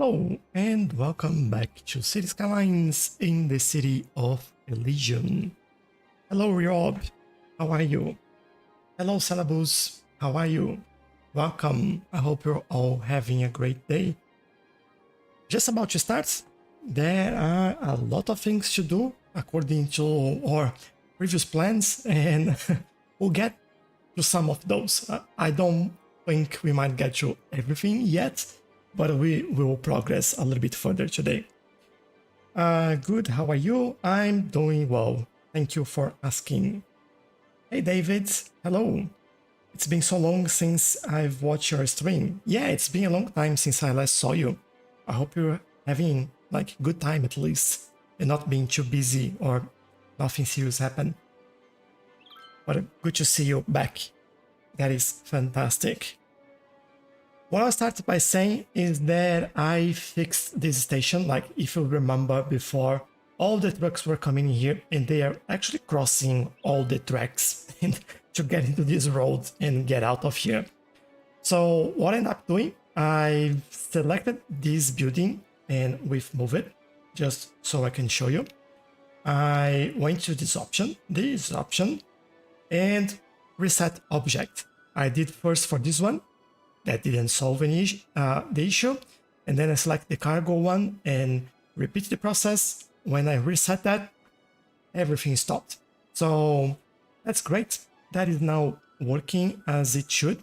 Hello and welcome back to City Skylines in the city of Elysium. Hello Rob, how are you? Hello Salabus, how are you? Welcome, I hope you're all having a great day. Just about to start, there are a lot of things to do according to our previous plans and we'll get to some of those. I don't think we might get to everything yet, but we will progress a little bit further today. Good, how are you? I'm doing well. Thank you for asking. Hey David, hello. It's been so long since I've watched your stream. Yeah, it's been a long time since I last saw you. I hope you're having like good time at least and not being too busy or nothing serious happen. But good to see you back. That is fantastic. What I'll start by saying is that I fixed this station, like if you remember before, all the trucks were coming here and they are actually crossing all the tracks to get into this road and get out of here. So what I ended up doing, I selected this building and we've moved it just so I can show you. I went to this option, and reset object. I did first for this one. That didn't solve any the issue, and then I select the cargo one and repeat the process. When I reset that, everything stopped. So that's great. That is now working as it should,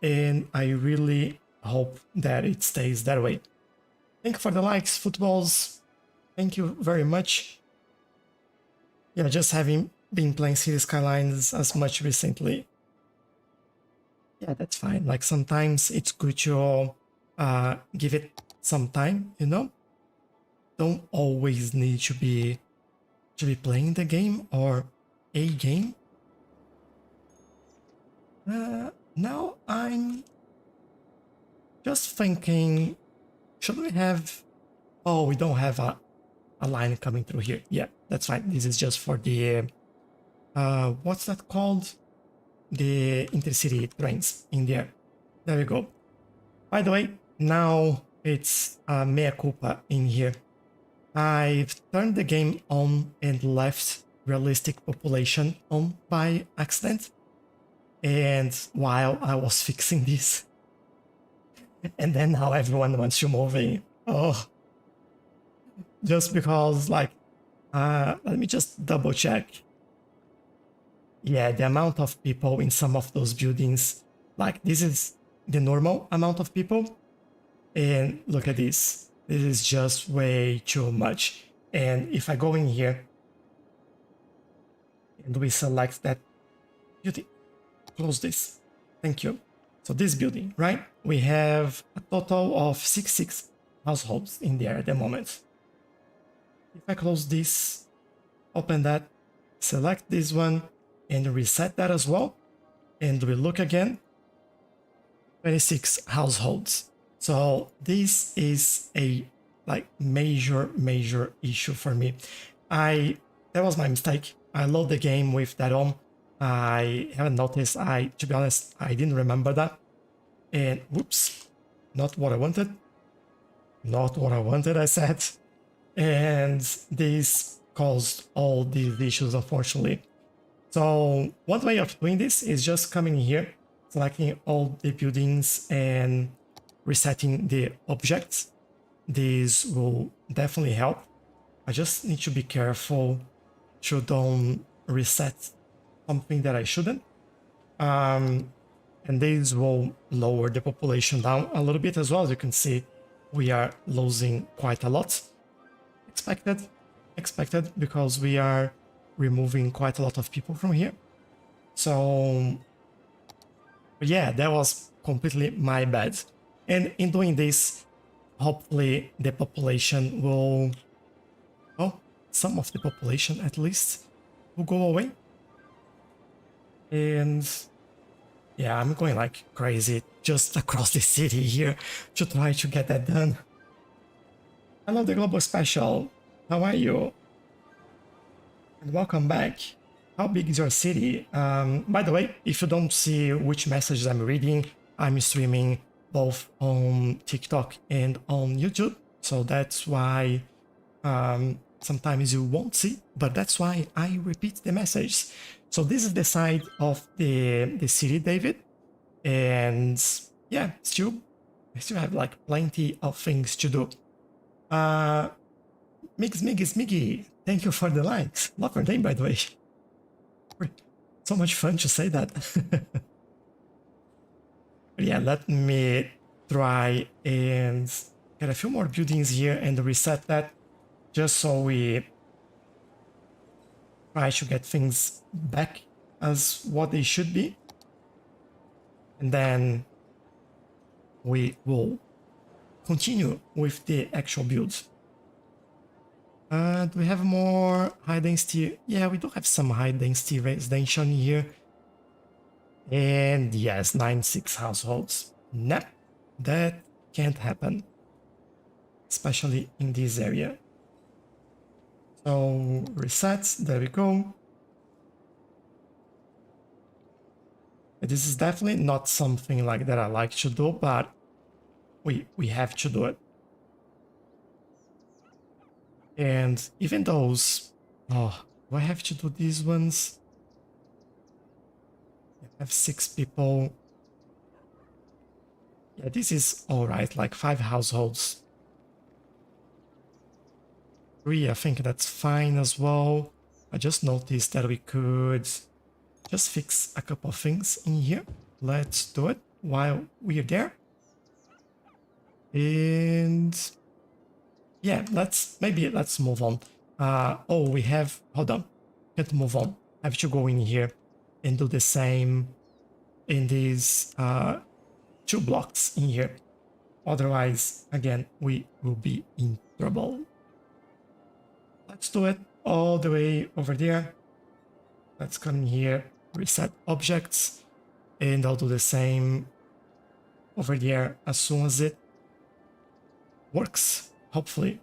and I really hope that it stays that way. Thank you for the likes, footballs. Thank you very much. Yeah, just having been playing City Skylines as much recently. Yeah, that's fine. Like sometimes it's good to give it some time, you know? Don't always need to be playing the game or a game. Now I'm just thinking, should we have... Oh, we don't have a line coming through here. Yeah, that's fine. This is just for the... what's that called? The intercity trains in there. There we go. By the way, now it's mea culpa in here. I've turned the game on and left realistic population on by accident. And while I was fixing this, and then now everyone wants to move in. Oh, just because like, let me just double check. Yeah, the amount of people in some of those buildings, like this is the normal amount of people. And look at this. This is just way too much. And if I go in here and we select that building, close this. Thank you. So this building, right? We have a total of 66 households in there at the moment. If I close this, open that, select this one, and reset that as well, and we look again, 26 households. So this is a like major issue for me. That was my mistake. I load the game with that on. I haven't noticed. To be honest, I didn't remember that, and whoops, not what I wanted. Not what I wanted, I said, and this caused all these issues, unfortunately. So one way of doing this is just coming here, selecting all the buildings and resetting the objects. This will definitely help. I just need to be careful to don't reset something that I shouldn't. And this will lower the population down a little bit as well. As you can see, we are losing quite a lot. Expected because we are removing quite a lot of people from here. So yeah, that was completely my bad. And in doing this, hopefully the population will, well, some of the population at least will go away. And yeah, I'm going like crazy just across the city here to try to get that done. Hello, the Global Special. How are you? And welcome back. How big is your city? By the way, if you don't see which messages I'm reading, I'm streaming both on TikTok and on YouTube. So that's why sometimes you won't see, but that's why I repeat the message. So this is the side of the city, David. And yeah, I still have like plenty of things to do. Miggy, thank you for the likes. Love your name, by the way. So much fun to say that. Yeah, let me try and get a few more buildings here and reset that, just so we try to get things back as what they should be. And then we will continue with the actual build. Do we have more high density? Yeah, we do have some high density residential here. And yes, 96 households. Nope, that can't happen, especially in this area. So resets, there we go. This is definitely not something like that I like to do, but we have to do it. And even those, oh, do I have to do these ones? I have 6 people. Yeah, this is all right, like 5 households. 3, I think that's fine as well. I just noticed that we could just fix a couple of things in here. Let's do it while we're there. And yeah, let's move on. Oh, we have, hold on, can't move on. I have to go in here and do the same in these 2 blocks in here. Otherwise, again, we will be in trouble. Let's do it all the way over there. Let's come in here, reset objects, and I'll do the same over there as soon as it works, hopefully.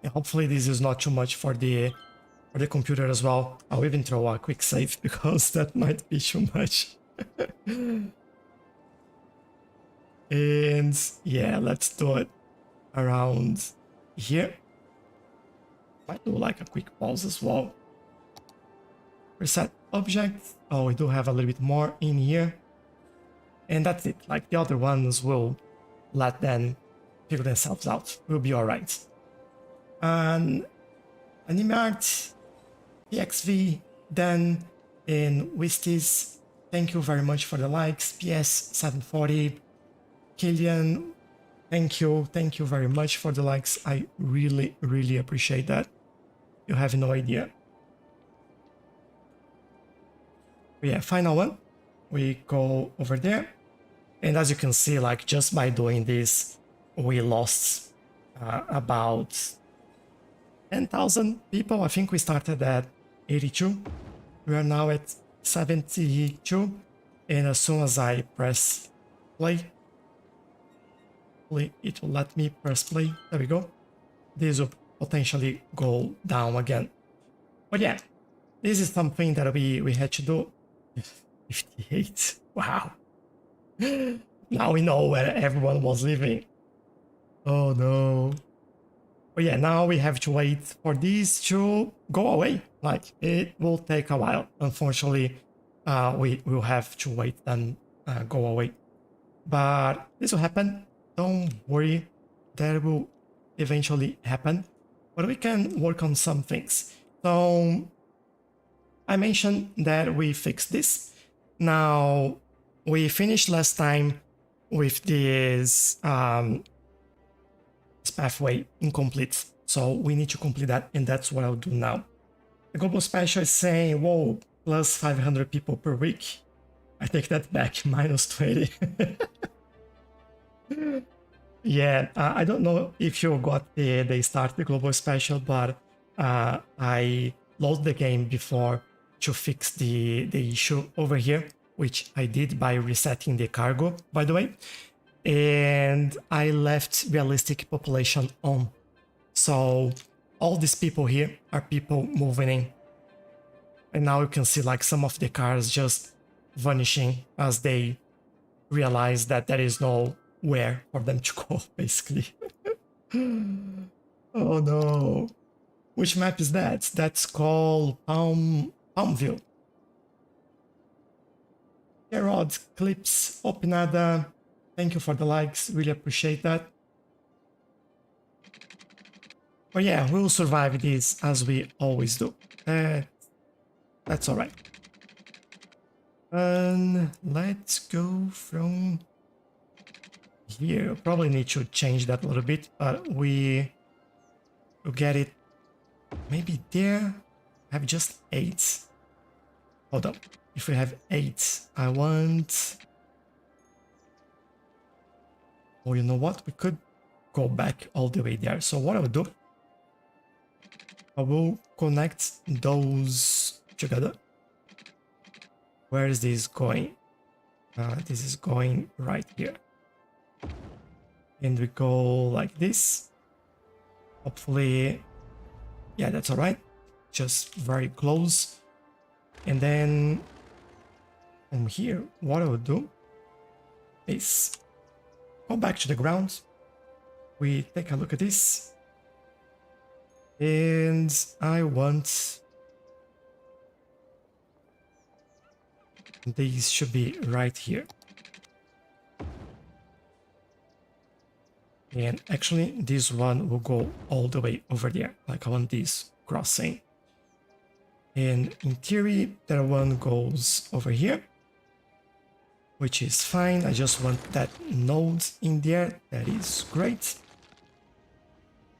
And hopefully this is not too much for the computer as well. I'll even throw a quick save because that might be too much. And yeah, let's do it around here. Might do like a quick pause as well. Reset object. Oh, we do have a little bit more in here. And that's it. Like the other ones will let them figure themselves out. We'll be alright. Animart, PXV, Dan, and Wistis, thank you very much for the likes. PS740, Killian, thank you very much for the likes. I really, really appreciate that. You have no idea. But yeah, final one. We go over there. And as you can see, like just by doing this, we lost about 10,000 people. I think we started at 82. We are now at 72. And as soon as I press play, it will let me press play. There we go. This will potentially go down again. But yeah, this is something that we had to do. 58. Wow. Now we know where everyone was living. Oh no. But yeah, now we have to wait for these to go away. Like, it will take a while. Unfortunately, we will have to wait and go away. But this will happen. Don't worry. That will eventually happen. But we can work on some things. So I mentioned that we fixed this. Now, we finished last time with this pathway incomplete. So we need to complete that, and that's what I'll do now. The global special is saying, whoa, plus 500 people per week. I take that back, minus 20. Yeah, I don't know if you got the start the global special, but I lost the game before to fix the issue over here, which I did by resetting the cargo, by the way. And I left realistic population on. So all these people here are people moving in. And now you can see like some of the cars just vanishing as they realize that there is nowhere for them to go, basically. Oh no. Which map is that? That's called Palmville. Gerard, Clips, Opinada, thank you for the likes, really appreciate that. But yeah, we'll survive this as we always do. That's alright. And let's go from here. Probably need to change that a little bit, but we'll get it maybe there. I have just 8. Hold up. If we have 8, I want... Oh, you know what? We could go back all the way there. So what I will do, I will connect those together. Where is this going? This is going right here. And we go like this. Hopefully, yeah, that's all right. Just very close. And then from here, what I will do is go back to the ground. We take a look at this. And I want... These should be right here. And actually, this one will go all the way over there. Like I want this crossing. And in theory, that one goes over here, which is fine. I just want that node in there. That is great.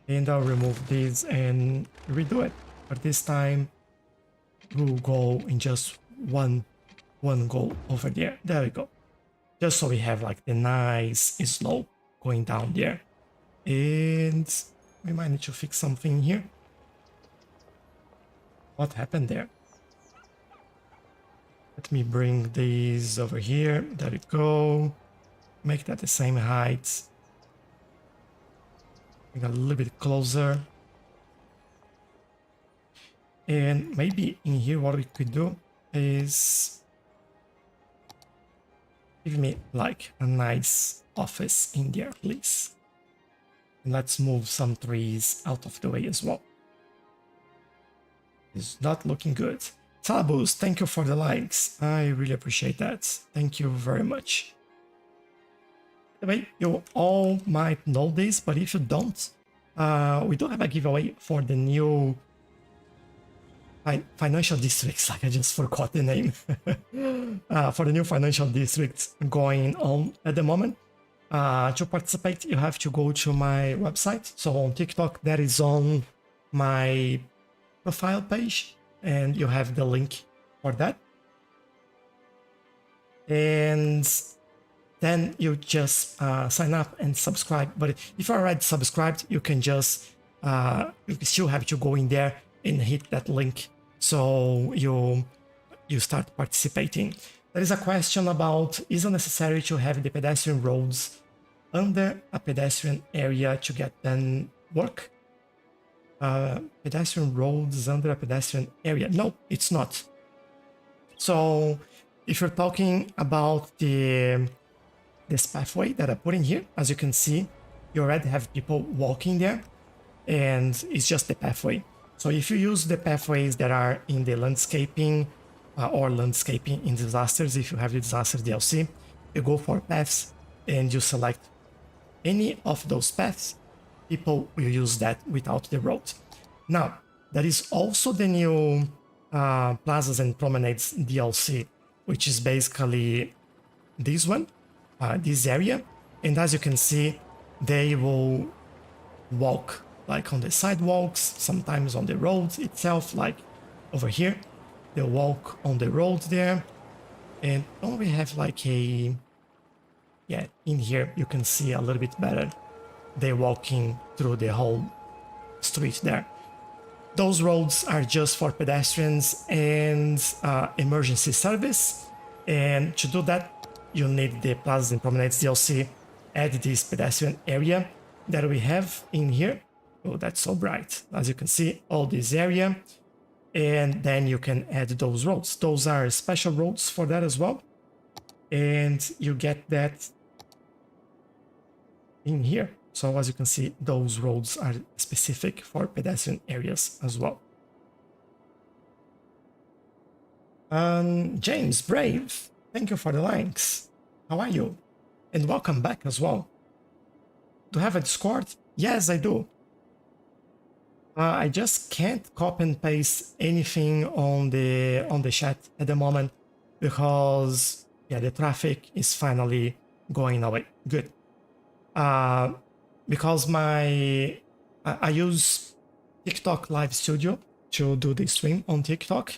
And I'll remove this and redo it. But this time, we'll go in just one go over there. There we go. Just so we have like the nice slope going down there. And we might need to fix something here. What happened there? Let me bring these over here. There we go. Make that the same height. Bring a little bit closer. And maybe in here what we could do is give me like a nice office in there, please. And let's move some trees out of the way as well. It's not looking good. Talabus, thank you for the likes. I really appreciate that. Thank you very much. By the way, you all might know this, but if you don't, we do have a giveaway for the new financial districts. Like I just forgot the name. For the new financial districts going on at the moment. To participate, you have to go to my website. So on TikTok, that is on my profile page, and you have the link for that. And then you just sign up and subscribe. But if you're already subscribed, you can just you still have to go in there and hit that link so you start participating. There is a question about, is it necessary to have the pedestrian roads under a pedestrian area to get them work? Pedestrian roads under a pedestrian area. No, it's not. So if you're talking about this pathway that I put in here, as you can see, you already have people walking there, and it's just the pathway. So if you use the pathways that are in the landscaping or landscaping in disasters, if you have the disaster DLC, you go for paths and you select any of those paths. People will use that without the road. Now, there is also the new Plazas and Promenades DLC, which is basically this one, this area. And as you can see, they will walk like on the sidewalks, sometimes on the road itself, like over here. They'll walk on the road there. And don't we have like a... Yeah, in here you can see a little bit better. They're walking through the whole street there. Those roads are just for pedestrians and emergency service. And to do that, you need the Plazas and Promenades DLC. Add this pedestrian area that we have in here. Oh, that's so bright. As you can see, all this area. And then you can add those roads. Those are special roads for that as well. and you get that in here. So as you can see, those roads are specific for pedestrian areas as well. James Brave, thank you for the likes. How are you? And welcome back as well. Do you have a Discord? Yes, I do. I just can't copy and paste anything on the chat at the moment because yeah, the traffic is finally going away. Good. Because I use TikTok Live Studio to do the stream on TikTok,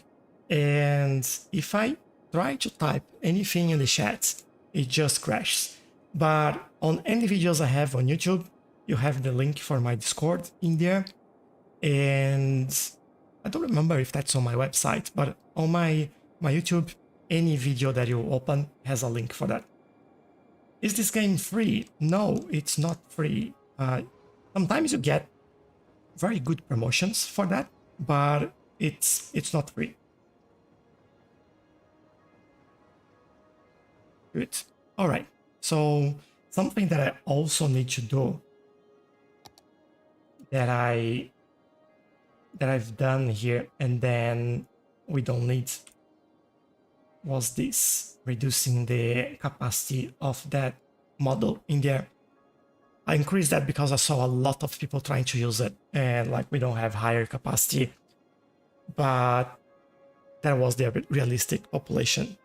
and if I try to type anything in the chat, it just crashes. But on any videos I have on YouTube, you have the link for my Discord in there. And I don't remember if that's on my website, but on my YouTube, any video that you open has a link for that. Is this game free? No, it's not free. Sometimes you get very good promotions for that, but it's not free. Good. All right. So something that I also need to do that I've done here and then we don't need was this, reducing the capacity of that model in there. I increased that because I saw a lot of people trying to use it and like we don't have higher capacity, but that was the realistic population.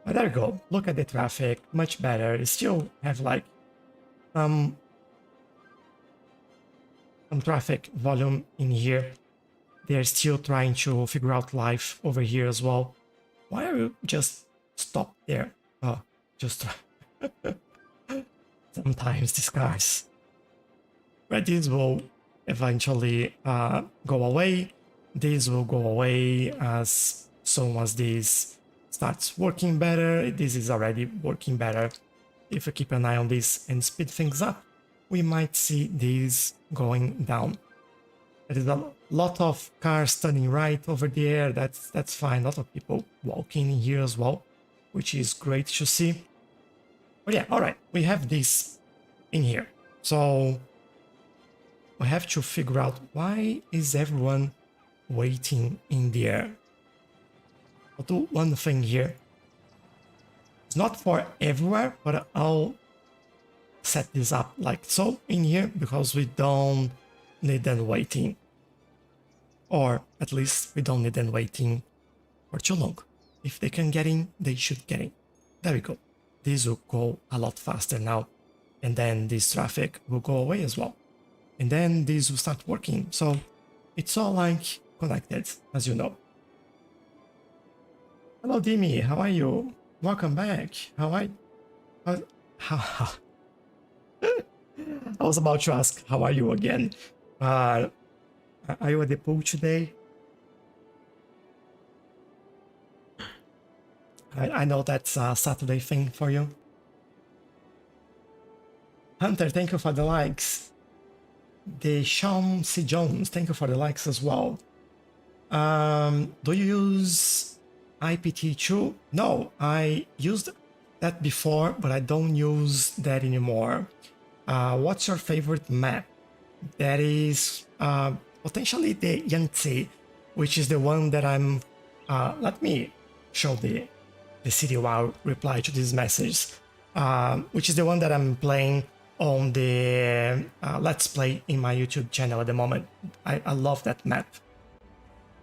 But there you go, look at the traffic, much better. You still have like some traffic volume in here. They're still trying to figure out life over here as well. Why are you just stop there? Oh, just sometimes these cars. But these will eventually go away. These will go away as soon as this starts working better. This is already working better. If we keep an eye on this and speed things up, we might see these going down. There is a lot of cars turning right over there. That's fine. A lot of people walking in here as well, which is great to see. But yeah, all right, we have this in here. So we have to figure out why is everyone waiting in there. I'll do one thing here. It's not for everywhere, but I'll set this up like so in here because we don't need them waiting. Or at least we don't need them waiting for too long. If they can get in, they should get in. There we go. This will go a lot faster now. And then this traffic will go away as well. And then this will start working. So it's all like connected, as you know. Hello, Dimi. How are you? Welcome back. How are you? How I was about to ask, how are you again? Are you at the pool today? I know that's a Saturday thing for you. Hunter, thank you for the likes. The Sean C. Jones, thank you for the likes as well. Do you use IPT2? No, I used that before, but I don't use that anymore. What's your favorite map? That is potentially the Yangtze, which is the one that I'm... let me show the city while I reply to this message, which is the one that I'm playing on the Let's Play in my YouTube channel at the moment. I love that map.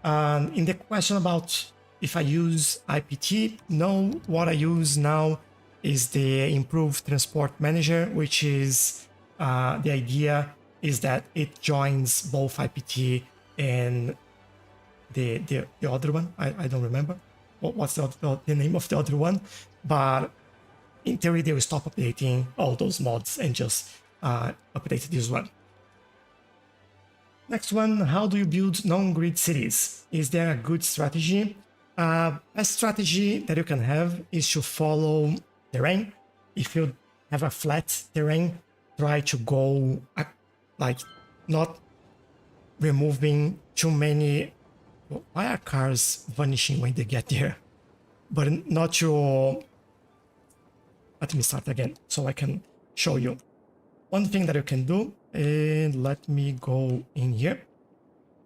In the question about if I use IPT, no, what I use now is the improved transport manager, which is the idea is that it joins both IPT and the other one. I don't remember what's the name of the other one, but in theory they will stop updating all those mods and just update this one. Next one, how do you build non-grid cities? Is there a good strategy? Best strategy that you can have is to follow terrain. If you have a flat terrain, try to go like not removing too many. Why are cars vanishing when they get there? But not to let me start again so I can show you. One thing that you can do, and let me go in here.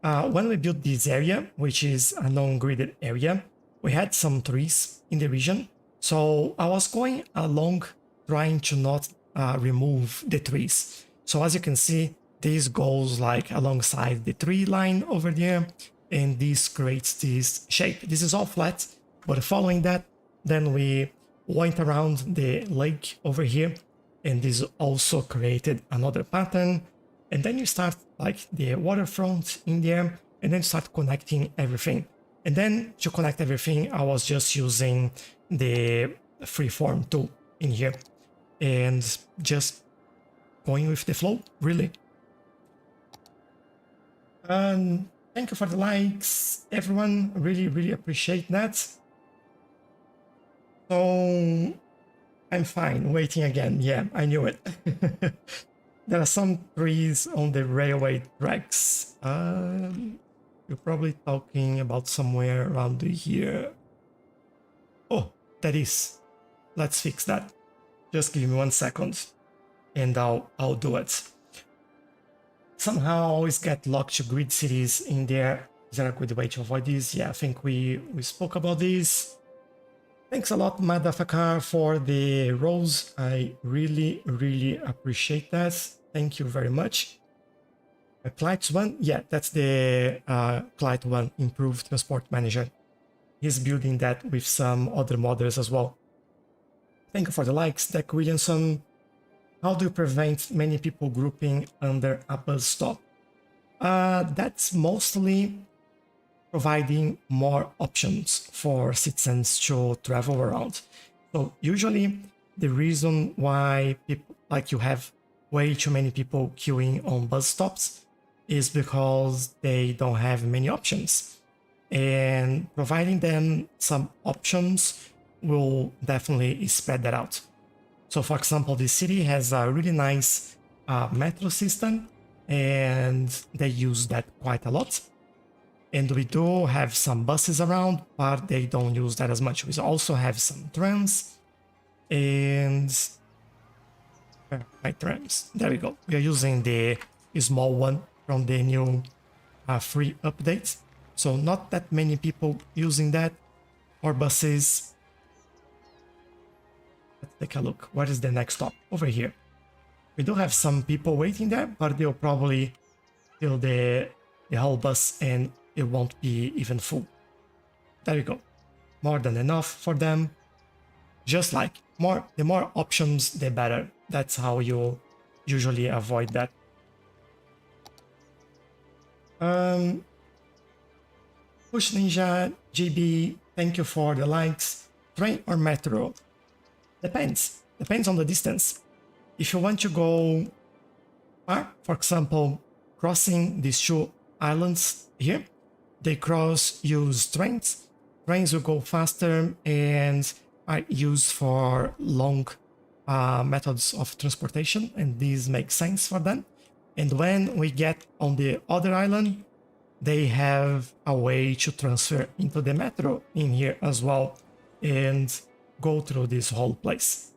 When we built this area, which is a non-gridded area, we had some trees in the region. So I was going along trying to not remove the trees. So as you can see, this goes like alongside the tree line over there, and this creates this shape. This is all flat, but following that, then we went around the lake over here, and this also created another pattern. And then you start like the waterfront in there, and then start connecting everything. And then to connect everything, I was just using the freeform tool in here and just going with the flow, really. And thank you for the likes, everyone. Really, really appreciate that. So I'm fine, waiting again. Yeah, I knew it. There are some trees on the railway tracks. You're probably talking about somewhere around here. Oh, that is. Let's fix that. Just give me 1 second and I'll do it. Somehow I always get locked to grid cities in there. Is there a good way to avoid this? Yeah, I think we spoke about this. Thanks a lot, Madafakar, for the rose. I really, really appreciate that. Thank you very much. Clyde 1, yeah, that's the Clyde 1 improved transport manager. He's building that with some other modders as well. Thank you for the likes, Deck Williamson. How do you prevent many people grouping under a bus stop? That's mostly providing more options for citizens to travel around. So usually the reason why people, like you have way too many people queuing on bus stops is because they don't have many options. And providing them some options will definitely spread that out. So for example, the city has a really nice metro system, and they use that quite a lot. And we do have some buses around, but they don't use that as much. We also have some trams and my trams. There we go. We are using the small one from the new free update. So not that many people using that or buses. Let's take a look. What is the next stop? Over here. We do have some people waiting there, but they'll probably fill the whole bus and it won't be even full. There you go. More than enough for them. Just like the more options, the better. That's how you usually avoid that. Push Ninja, GB, thank you for the likes. Train or metro? Depends. Depends on the distance. If you want to go far, for example, crossing these two islands here, they use trains. Trains will go faster and are used for long methods of transportation, and these make sense for them. And when we get on the other island, they have a way to transfer into the metro in here as well and go through this whole place.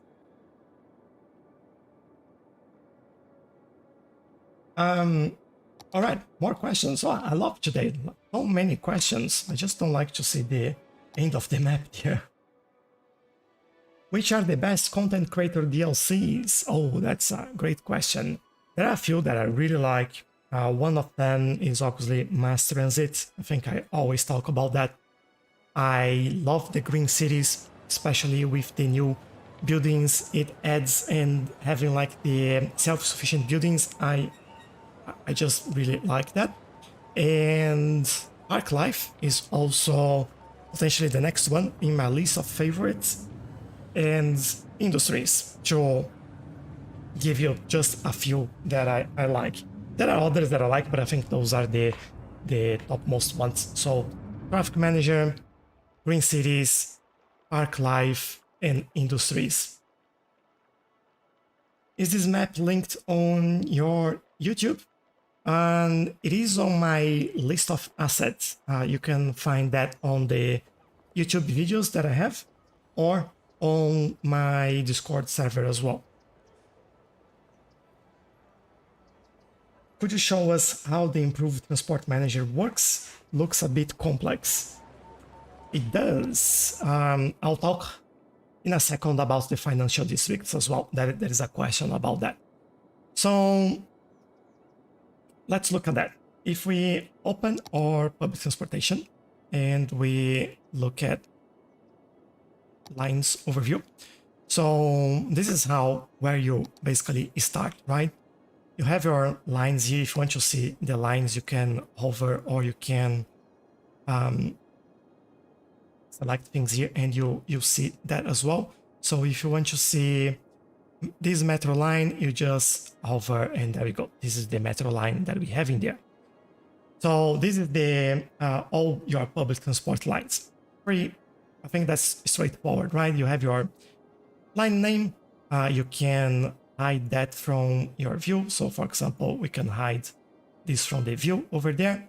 All right, more questions. Oh, I love today. So many questions. I just don't like to see the end of the map here. Which are the best content creator DLCs? Oh, that's a great question. There are a few that I really like. One of them is obviously Mass Transit. I think I always talk about that. I love the green cities, especially with the new buildings it adds, and having like the self-sufficient buildings. I just really like that. And Park Life is also potentially the next one in my list of favorites. And Industries, to give you just a few that I like. There are others that I like, but I think those are the topmost ones. So Traffic Manager, Green Cities, Park Life, and Industries. Is this map linked on your YouTube? And it is on my list of assets. You can find that on the YouTube videos that I have, or on my Discord server as well. Could you show us how the improved transport manager works? Looks a bit complex. It does. I'll talk in a second about the financial districts as well. There is a question about that. So let's look at that. If we open our public transportation and we look at lines overview. So this is where you basically start, right? You have your lines here. If you want to see the lines, you can hover or you can select things here and you see that as well. So if you want to see this metro line, you just hover and there we go. This is the metro line that we have in there. So this is the all your public transport lines. I think that's straightforward, right? You have your line name. You can hide that from your view. So for example, we can hide this from the view over there.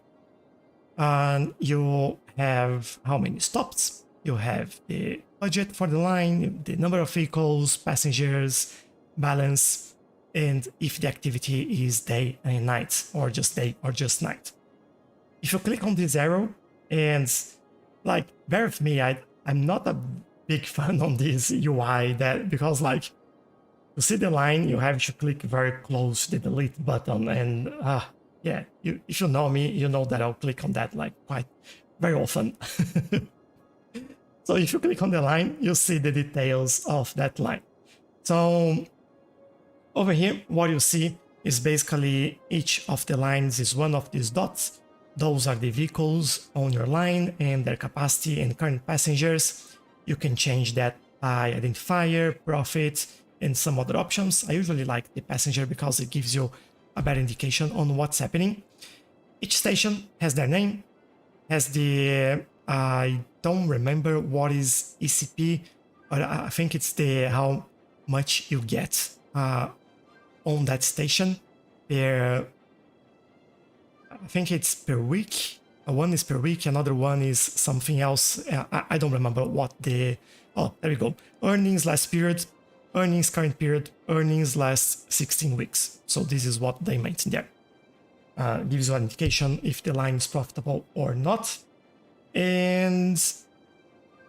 And you have how many stops. You have the budget for the line, the number of vehicles, passengers, balance, and if the activity is day and night, or just day or just night. If you click on this arrow, and like, bear with me, I'm not a big fan on this UI because like, to see the line, you have to click very close to the delete button, and yeah, if you know me, you know that I'll click on that like quite very often. So if you click on the line, you see the details of that line. So over here, what you see is basically each of the lines is one of these dots. Those are the vehicles on your line and their capacity and current passengers. You can change that by identifier, profit, and some other options. I usually like the passenger because it gives you a better indication on what's happening. Each station has their name, has the, I don't remember what is ECP, but I think it's the how much you get on that station per, I think it's per week. One is per week, another one is something else. I don't remember what the, oh, there we go. Earnings last period, earnings current period, earnings last 16 weeks. So this is what they mentioned there. Gives you an indication if the line is profitable or not. And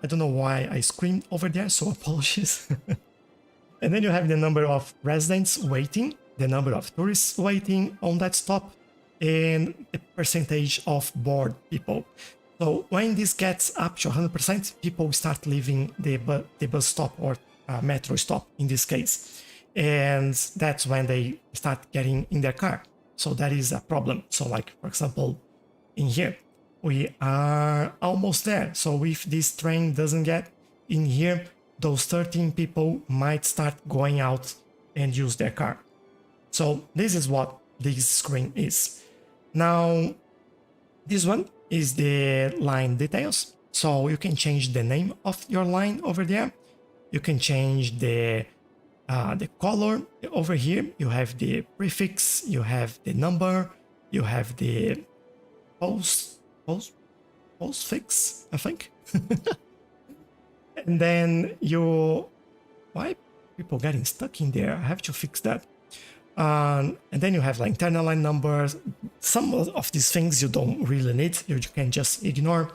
I don't know why I screamed over there, so apologies. And then you have the number of residents waiting, the number of tourists waiting on that stop, and the percentage of bored people. So when this gets up to 100%, people start leaving the bus stop or metro stop in this case. And that's when they start getting in their car. So that is a problem. So like, for example, in here, we are almost there. So if this train doesn't get in here, those 13 people might start going out and use their car. So this is what this screen is. Now, this one is the line details. So you can change the name of your line over there. You can change the color over here. You have the prefix, you have the number, you have the postfix, I think. And then why people getting stuck in there? I have to fix that. And then you have like internal line numbers. Some of these things you don't really need, you can just ignore.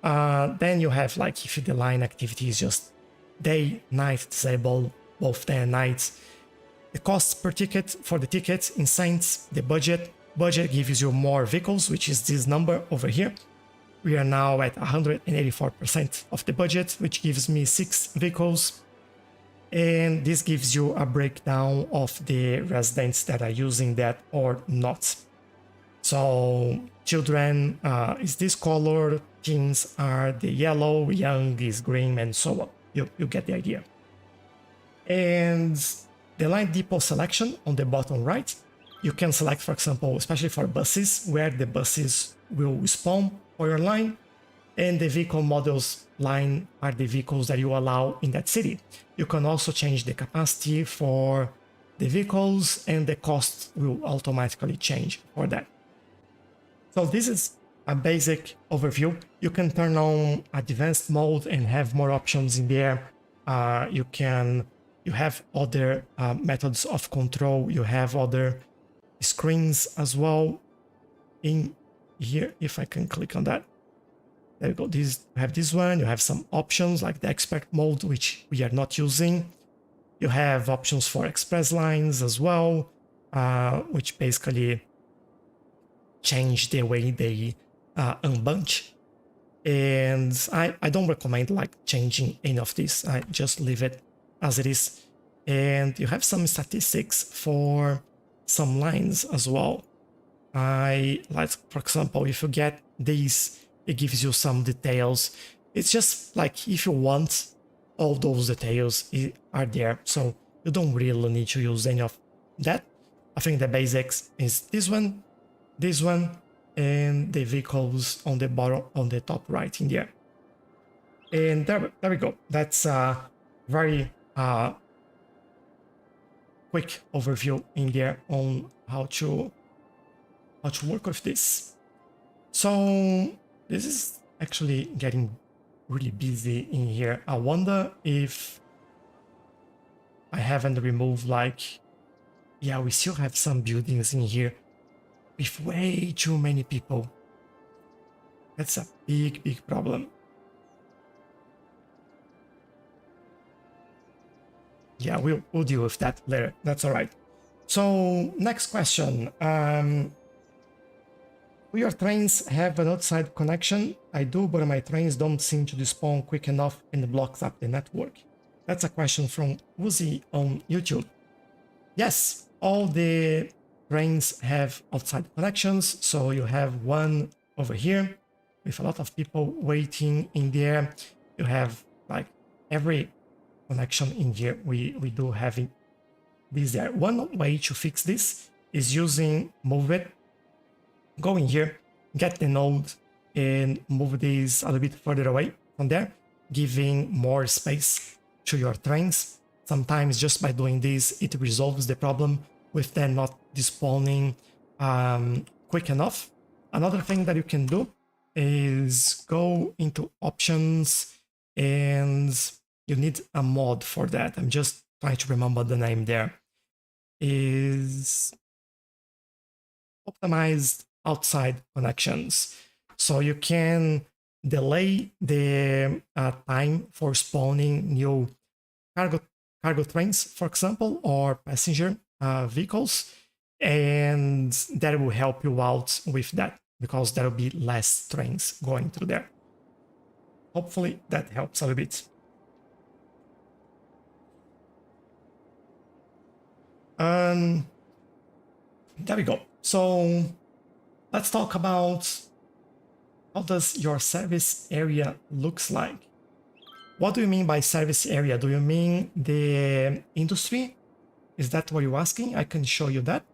Then you have like if the line activity is just day, night, disable, both day and night. The cost per ticket for the ticket in cents, the budget. Budget gives you more vehicles, which is this number over here. We are now at 184% of the budget, which gives me 6 vehicles. And this gives you a breakdown of the residents that are using that or not. So children is this color, teens are the yellow, young is green, and so on. You get the idea. And the line depot selection on the bottom right, you can select, for example, especially for buses, where the buses will spawn for your line, and the vehicle models line are the vehicles that you allow in that city. You can also change the capacity for the vehicles, and the cost will automatically change for that. So this is a basic overview. You can turn on advanced mode and have more options in there. You have other methods of control. You have other screens as well in here. If I can click on that, there you go. You have this one. You have some options like the expert mode, which we are not using. You have options for express lines as well, which basically change the way they unbunch. And I don't recommend like changing any of this. I just leave it as it is. And you have some statistics for some lines as well. Like, for example, if you get these, it gives you some details. It's just like if you want, all those details are there. So you don't really need to use any of that. I think the basics is this one, and the vehicles on the bottom, on the top right in there. And there we go. That's a very quick overview in there on how to work with this. So this is actually getting really busy in here. I wonder if I haven't removed like, yeah, we still have some buildings in here with way too many people. That's a big problem. Yeah, we'll deal with that later. That's all right. So next question. Do your trains have an outside connection? I do, but my trains don't seem to despawn quick enough and blocks up the network. That's a question from Woozy on YouTube. Yes, all the trains have outside connections. So you have one over here with a lot of people waiting in there. You have like every connection in here. We do have this there. One way to fix this is using move it. Go in here, get the node, and move this a little bit further away from there, giving more space to your trains. Sometimes just by doing this, it resolves the problem with them not despawning quick enough. Another thing that you can do is go into options, and you need a mod for that. I'm just trying to remember the name there. Is optimized outside connections. So you can delay the time for spawning new cargo trains, for example, or passenger vehicles, and that will help you out with that because there will be less trains going through there. Hopefully that helps a little bit. There we go. So let's talk about how does your service area looks like. What do you mean by service area? Do you mean the industry? Is that what you're asking? I can show you that.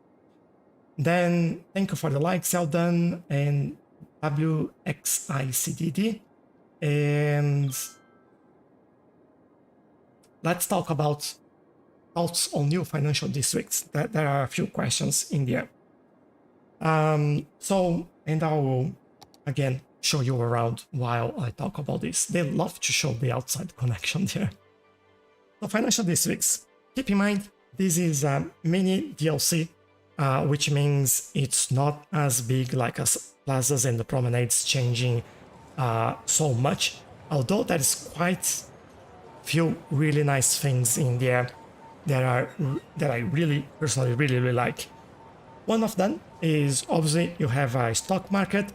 Then thank you for the like, Selden and WXICDD. And let's talk about thoughts on new financial districts. There are a few questions in there. And I will again show you around while I talk about this. They love to show the outside connection there. So financial districts, keep in mind, this is a mini DLC, which means it's not as big like as plazas and the promenades changing so much, although there's quite few really nice things in there that I really personally really like. One of them is obviously you have a stock market,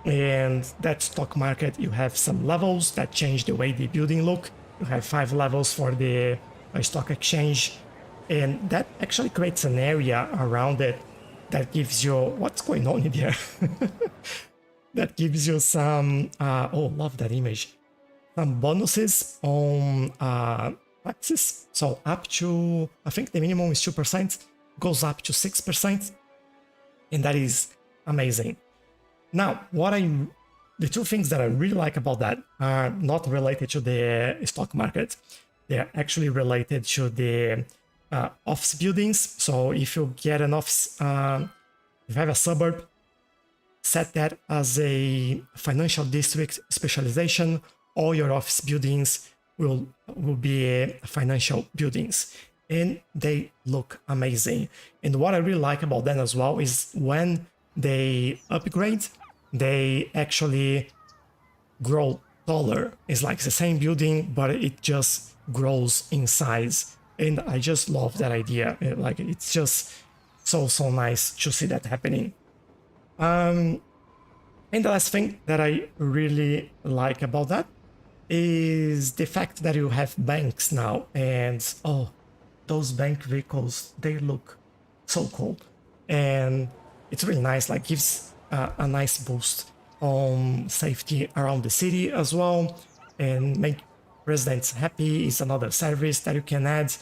and that stock market you have some levels that change the way the building look. You have 5 levels for the stock exchange, and that actually creates an area around it that gives you what's going on in there. That gives you some oh, love that image, some bonuses on taxes. So up to, I think the minimum is 2%, goes up to 6%. And that is amazing. Now, the two things that I really like about that are not related to the stock market. They're actually related to the office buildings. So if you get an office, if you have a suburb, set that as a financial district specialization. All your office buildings will be financial buildings, and they look amazing. And what I really like about them as well is when they upgrade, they actually grow taller. It's like the same building, but it just grows in size. And I just love that idea. Like it's just so nice to see that happening. And the last thing that I really like about that is the fact that you have banks now, and oh, those bank vehicles, they look so cool, and it's really nice. Like gives a nice boost on safety around the city as well, and make residents happy is another service that you can add,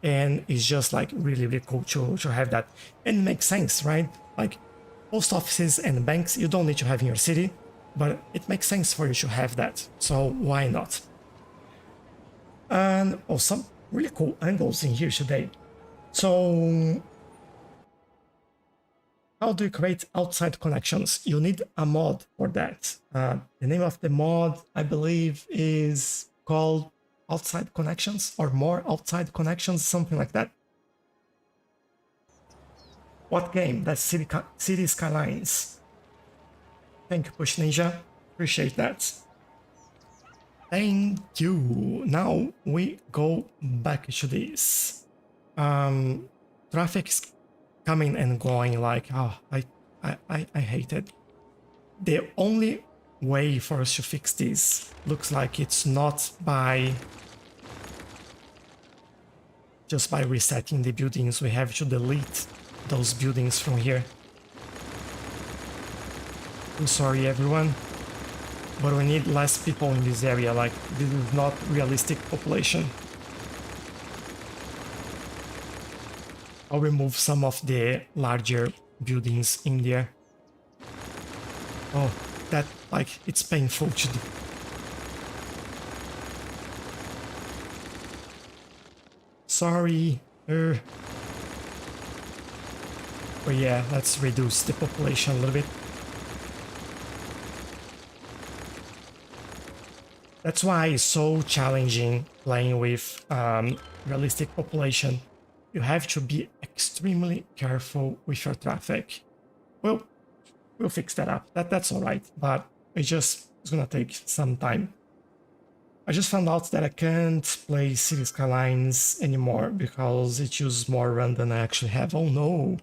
and it's just like really cool to have that. And it makes sense, right? Like post offices and banks you don't need to have in your city, but it makes sense for you to have that, so why not? And oh, some really cool angles in here today. So how do you create outside connections? You need a mod for that. The name of the mod, I believe, is called Outside Connections or More Outside Connections, something like that. What game? That's City Skylines. Thank you, Push Ninja. Appreciate that. Thank you. Now we go back to this. Traffic is coming and going like, oh, I hate it. The only way for us to fix this looks like it's not by just by resetting the buildings. We have to delete those buildings from here. I'm sorry everyone, but we need less people in this area. Like this is not realistic population. I'll remove some of the larger buildings in there. Oh, that, like, it's painful to do. Sorry. But yeah, let's reduce the population a little bit. That's why it's so challenging playing with realistic population. You have to be extremely careful with your traffic. Well, we'll fix that up. That's all right, but it's gonna take some time. I just found out that I can't play City Skylines anymore because it uses more RAM than I actually have. Oh no!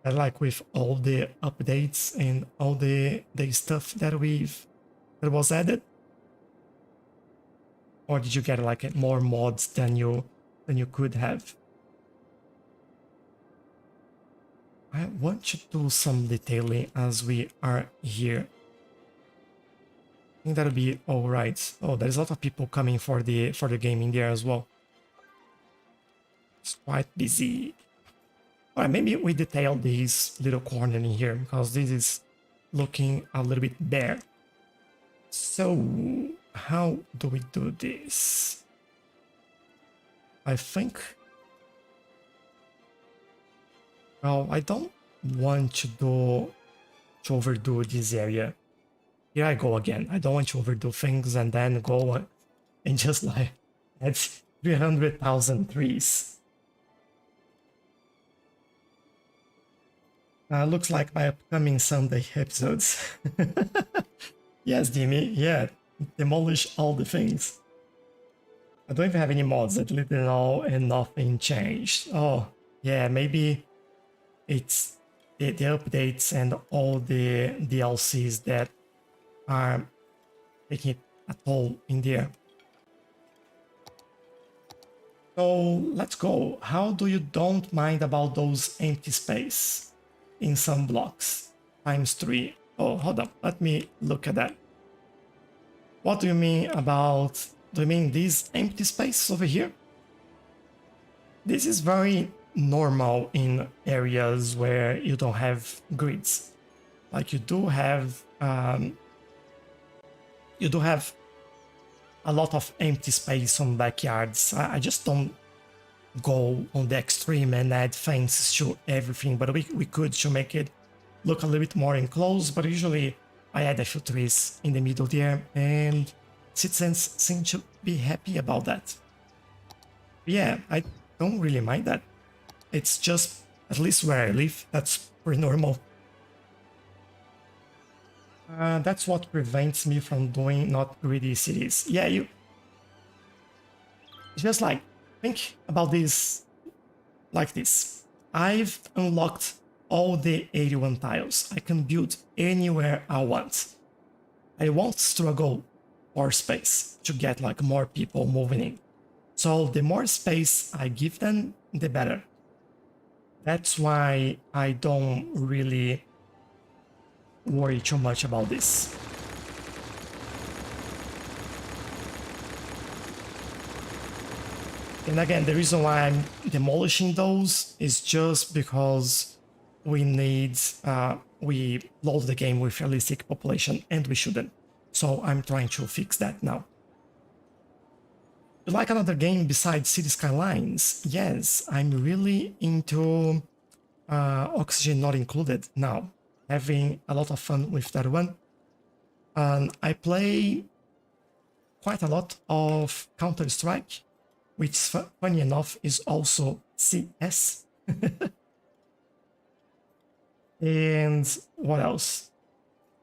And like with all the updates and all the stuff that was added, or did you get like more mods than you could have? I want to do some detailing as we are here. I think that'll be all right. Oh, there's a lot of people coming for the game in there as well. It's quite busy. All right, maybe we detail this little corner in here because this is looking a little bit bare. So how do we do this? I think, well, I don't want to overdo this area. Here I go again. I don't want to overdo things and then go and just like add 300,000 trees. Looks like my upcoming Sunday episodes. Yes, Dimi, yeah, demolish all the things. I don't even have any mods, I deleted it all and nothing changed. Oh, yeah, maybe it's the updates and all the DLCs that are taking a toll in there. So let's go. How do you don't mind about those empty space in some blocks? ×3. Oh, hold up. Let me look at that. What do you mean about... Do you mean this empty space over here? This is very normal in areas where you don't have grids. Like you do have a lot of empty space on backyards. I just don't go on the extreme and add fences to everything, but we could to make it look a little bit more enclosed. But usually I add a few trees in the middle there, and citizens seem to be happy about that. Yeah, I don't really mind that. It's just, at least where I live, that's pretty normal. That's what prevents me from doing not greedy cities. Yeah, you just like think about this like this. I've unlocked all the 81 tiles. I can build anywhere I want. I won't struggle for space to get like more people moving in. So the more space I give them, the better. That's why I don't really worry too much about this. And again, the reason why I'm demolishing those is just because we need, we load the game with realistic population and we shouldn't. So I'm trying to fix that now. You like another game besides City Skylines? Yes, I'm really into Oxygen Not Included now. Having a lot of fun with that one. I play quite a lot of Counter-Strike, which funny enough is also CS. And what else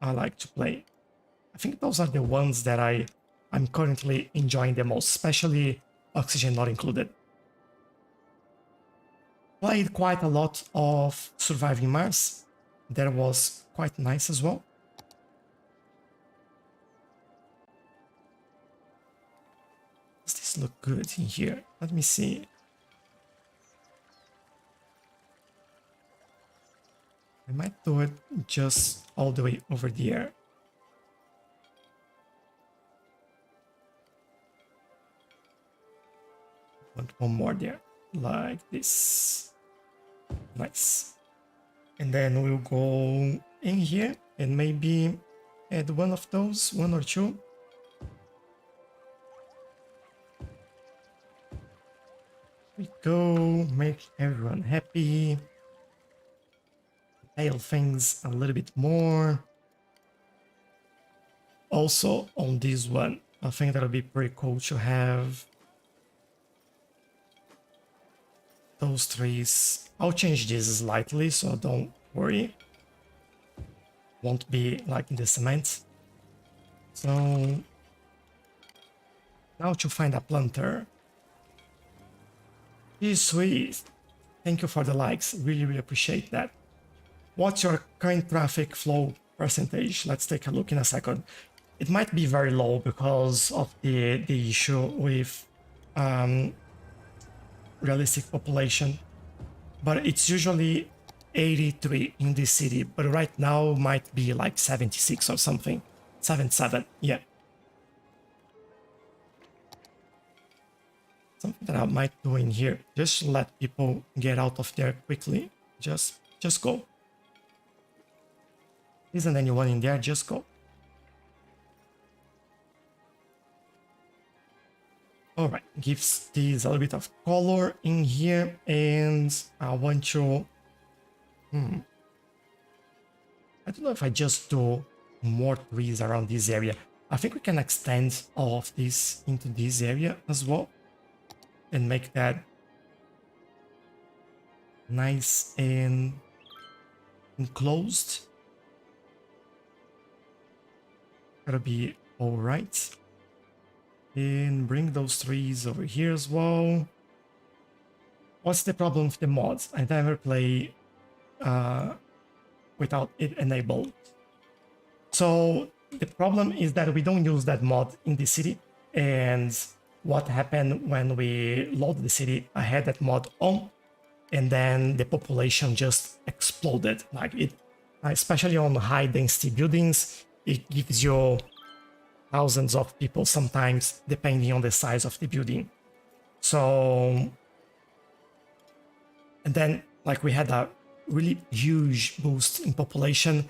I like to play? I think those are the ones that I'm currently enjoying the most, especially Oxygen Not Included. Played quite a lot of Surviving Mars. That was quite nice as well. Does this look good in here? Let me see. I might do it just all the way over there. Want one more there, like this. Nice. And then we'll go in here and maybe add one of those, one or two. We go, make everyone happy. Tail things a little bit more. Also on this one, I think that'll be pretty cool to have those trees. I'll change this slightly, so don't worry. Won't be like in the cement. So now to find a planter. Sweet. Thank you for the likes. Really, really appreciate that. What's your current traffic flow percentage? Let's take a look in a second. It might be very low because of the issue with realistic population, but it's usually 83 in this city, but right now might be like 76 or something. 77, yeah. Something that I might do in here, just let people get out of there quickly. Just go. Isn't anyone in there? Just go. All right, gives this a little bit of color in here, and I want to. I don't know if I just do more trees around this area. I think we can extend all of this into this area as well, and make that nice and enclosed. Gotta be all right. And bring those trees over here as well. What's the problem with the mods? I never play without it enabled. So the problem is that we don't use that mod in the city, and what happened when we load the city, I had that mod on, and then the population just exploded. Like it, especially on high density buildings, it gives you thousands of people sometimes, depending on the size of the building. So, and then like we had a really huge boost in population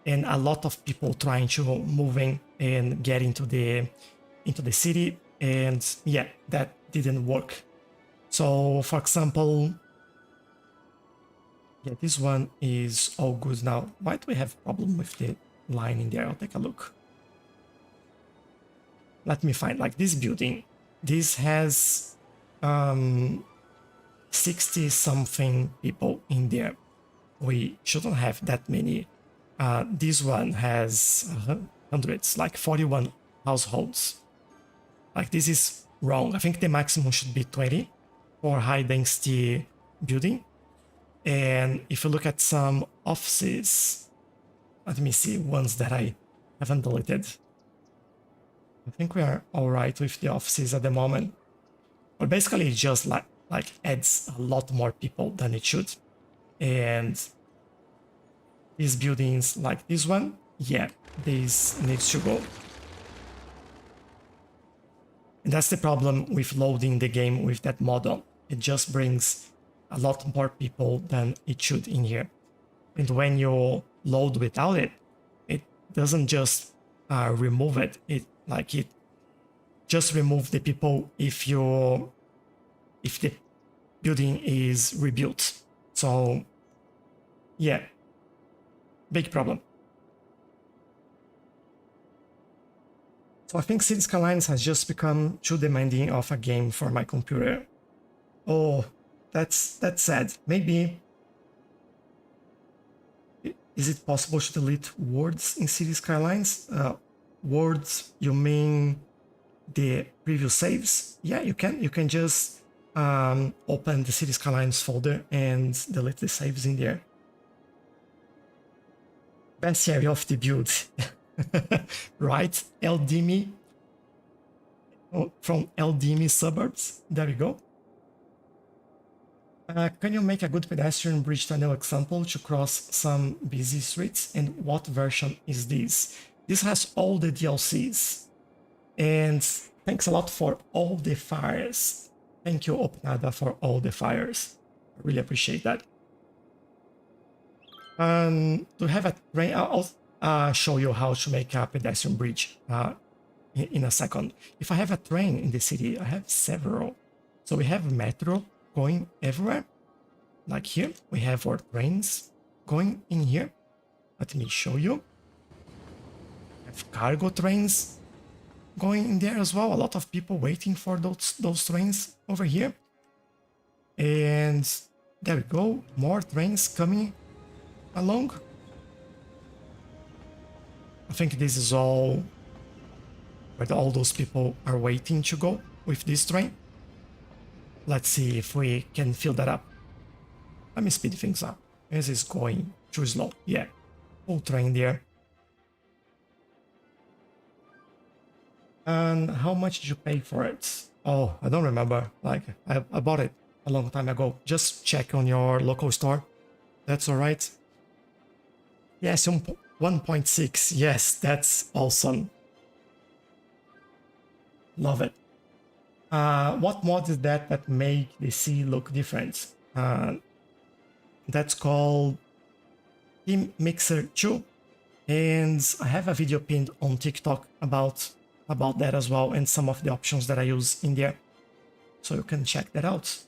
and a lot of people trying to move in and get into the city, and yeah, that didn't work. So for example, yeah, this one is all good now. Why do we have problem with the line in there? I'll take a look. let me find, like this building. This has 60 something people in there. We shouldn't have that many. This one has hundreds, like 41 households. Like this is wrong. I think the maximum should be 20 for high density building. And if you look at some offices, let me see ones that I haven't deleted. I think we are all right with the offices at the moment. But basically it just like adds a lot more people than it should. And these buildings like this one, yeah, this needs to go. And that's the problem with loading the game with that model. It just brings a lot more people than it should in here. And when you load without it, it doesn't just remove it. It just remove the people if the building is rebuilt. So yeah, big problem. So I think City Skylines has just become too demanding of a game for my computer. Oh, that's sad. Maybe, is it possible to delete words in City Skylines? Words, you mean the previous saves? Yeah, you can. You can just open the City Skylines folder and delete the saves in there. Best area of the build. Right, Eldimi, from Eldimi suburbs. There we go. Can you make a good pedestrian bridge tunnel example to cross some busy streets? And what version is this? This has all the DLCs. And thanks a lot for all the fires. Thank you, Opnada, for all the fires. I really appreciate that. To have a train, I'll show you how to make a pedestrian bridge in a second. If I have a train in the city, I have several. So we have metro going everywhere. Like here, we have our trains going in here. Let me show you. We have cargo trains going in there as well. A lot of people waiting for those trains over here. And there we go. More trains coming along. I think this is all where all those people are waiting to go with this train. Let's see if we can fill that up. Let me speed things up. This is going too slow. Yeah, full train there. And how much did you pay for it? Oh, I don't remember. Like, I bought it a long time ago. Just check on your local store. That's all right. Yes, 1.6. Yes, that's awesome. Love it. What mod is that make the sea look different? That's called Team Mixer 2. And I have a video pinned on TikTok about that as well, and some of the options that I use in there. So you can check that out.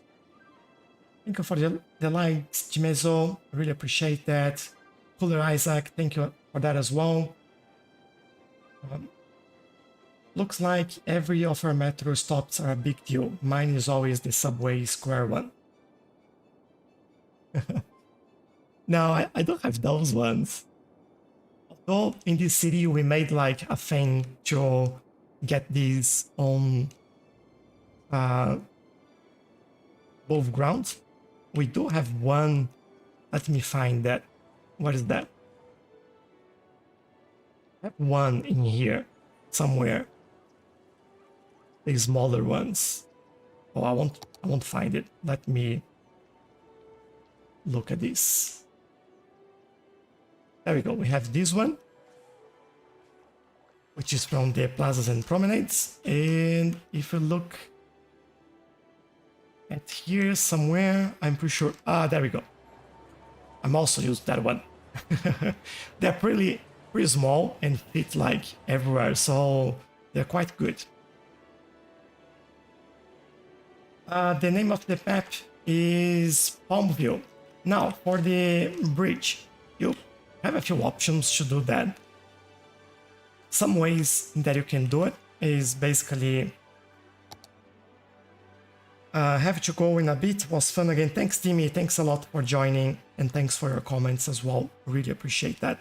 Thank you for the likes, Jimezo. Really appreciate that. Cooler Isaac, thank you for that as well. Looks like every of our metro stops are a big deal. Mine is always the subway square one. No, I don't have those ones. Although in this city we made like a thing to get these on above ground. We do have one. Let me find that. What is that? I have one in here somewhere. The smaller ones. Oh, I won't find it. Let me look at this. There we go. We have this one, which is from the plazas and promenades. And if you look at here somewhere, I'm pretty sure. Ah, there we go. I'm also used that one. They're pretty small and fit like everywhere, so they're quite good. The name of the map is Palmville. Now, for the bridge, you have a few options to do that. Some ways that you can do it is basically have to go in a bit. Was fun again. Thanks, Timmy. Thanks a lot for joining, and thanks for your comments as well. Really appreciate that.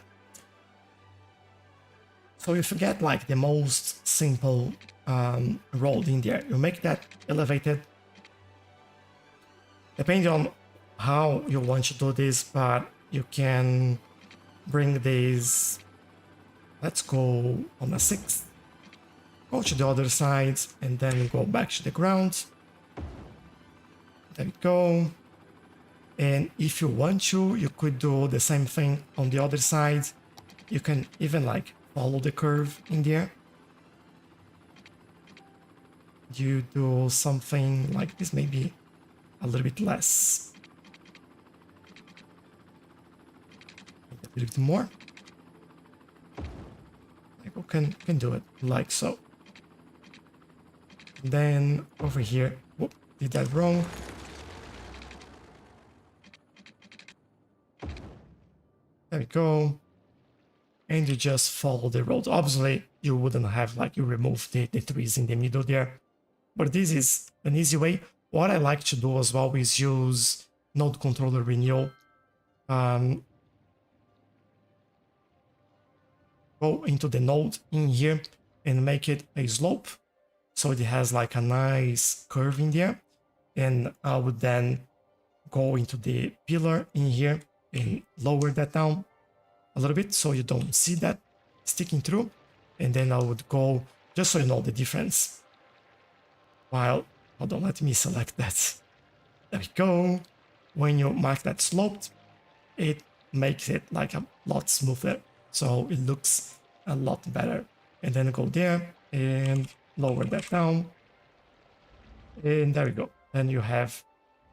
So if you get like the most simple road in there, you make that elevated. Depending on how you want to do this, but you can bring these. Let's go on a 6. Go to the other side and then go back to the ground. There we go. And if you want to, you could do the same thing on the other side. You can even like follow the curve in there. You do something like this, maybe a little bit less. A little bit more. You can do it like so. Then over here, whoop, did that wrong. There we go. And you just follow the road. Obviously, you wouldn't have like you remove the trees in the middle there. But this is an easy way. What I like to do as well is use node controller renewal. Go into the node in here and make it a slope. So it has like a nice curve in there. And I would then go into the pillar in here and lower that down a little bit so you don't see that sticking through. And then I would go, just so you know the difference. While, hold on, let me select that. There we go. When you mark that sloped, it makes it like a lot smoother. So it looks a lot better. And then go there and lower that down. And there we go. Then you have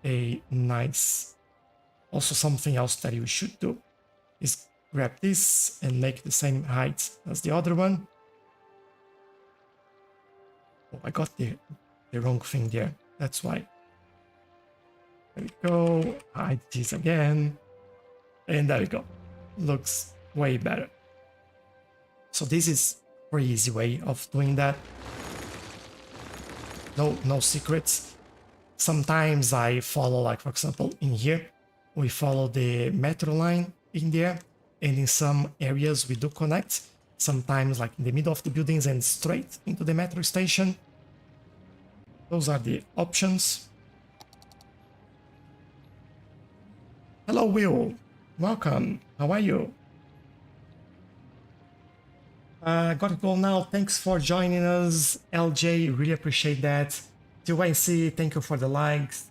a nice, also something else that you should do is grab this and make the same height as the other one. Oh, I got the wrong thing there. That's why. There we go. Hide this again. And there we go. Looks way better. So this is a pretty easy way of doing that. No secrets. Sometimes I follow, like for example, in here, we follow the metro line in there. And in some areas we do connect. Sometimes like in the middle of the buildings and straight into the metro station. Those are the options. Hello, Will. Welcome. How are you? Got to go now. Thanks for joining us, LJ. Really appreciate that. TYC, thank you for the likes.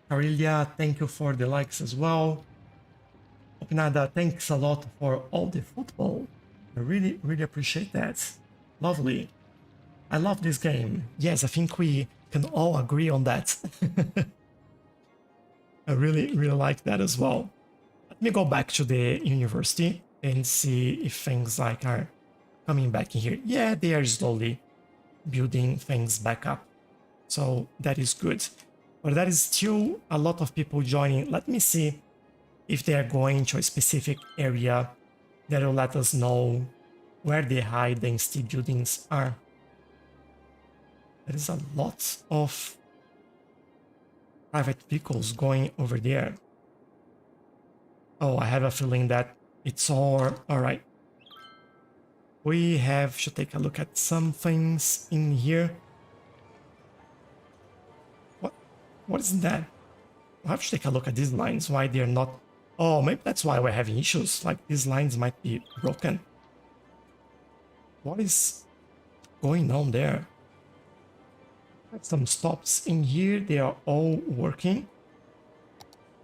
Carilia, thank you for the likes as well. Opinada, thanks a lot for all the football. I really appreciate that. Lovely. I love this game. Yes, I think we can all agree on that. I really like that as well. Let me go back to the university and see if things like are coming back in here. Yeah, they are slowly building things back up. So that is good. But that is still a lot of people joining. Let me see if they are going to a specific area that will let us know where the high density buildings are. There is a lot of private vehicles going over there. Oh, I have a feeling that it's all right. We have to take a look at some things in here. What is that? I have to take a look at these lines, why they're not... Oh, maybe that's why we're having issues, like these lines might be broken. What is going on there? Some stops in here, they are all working.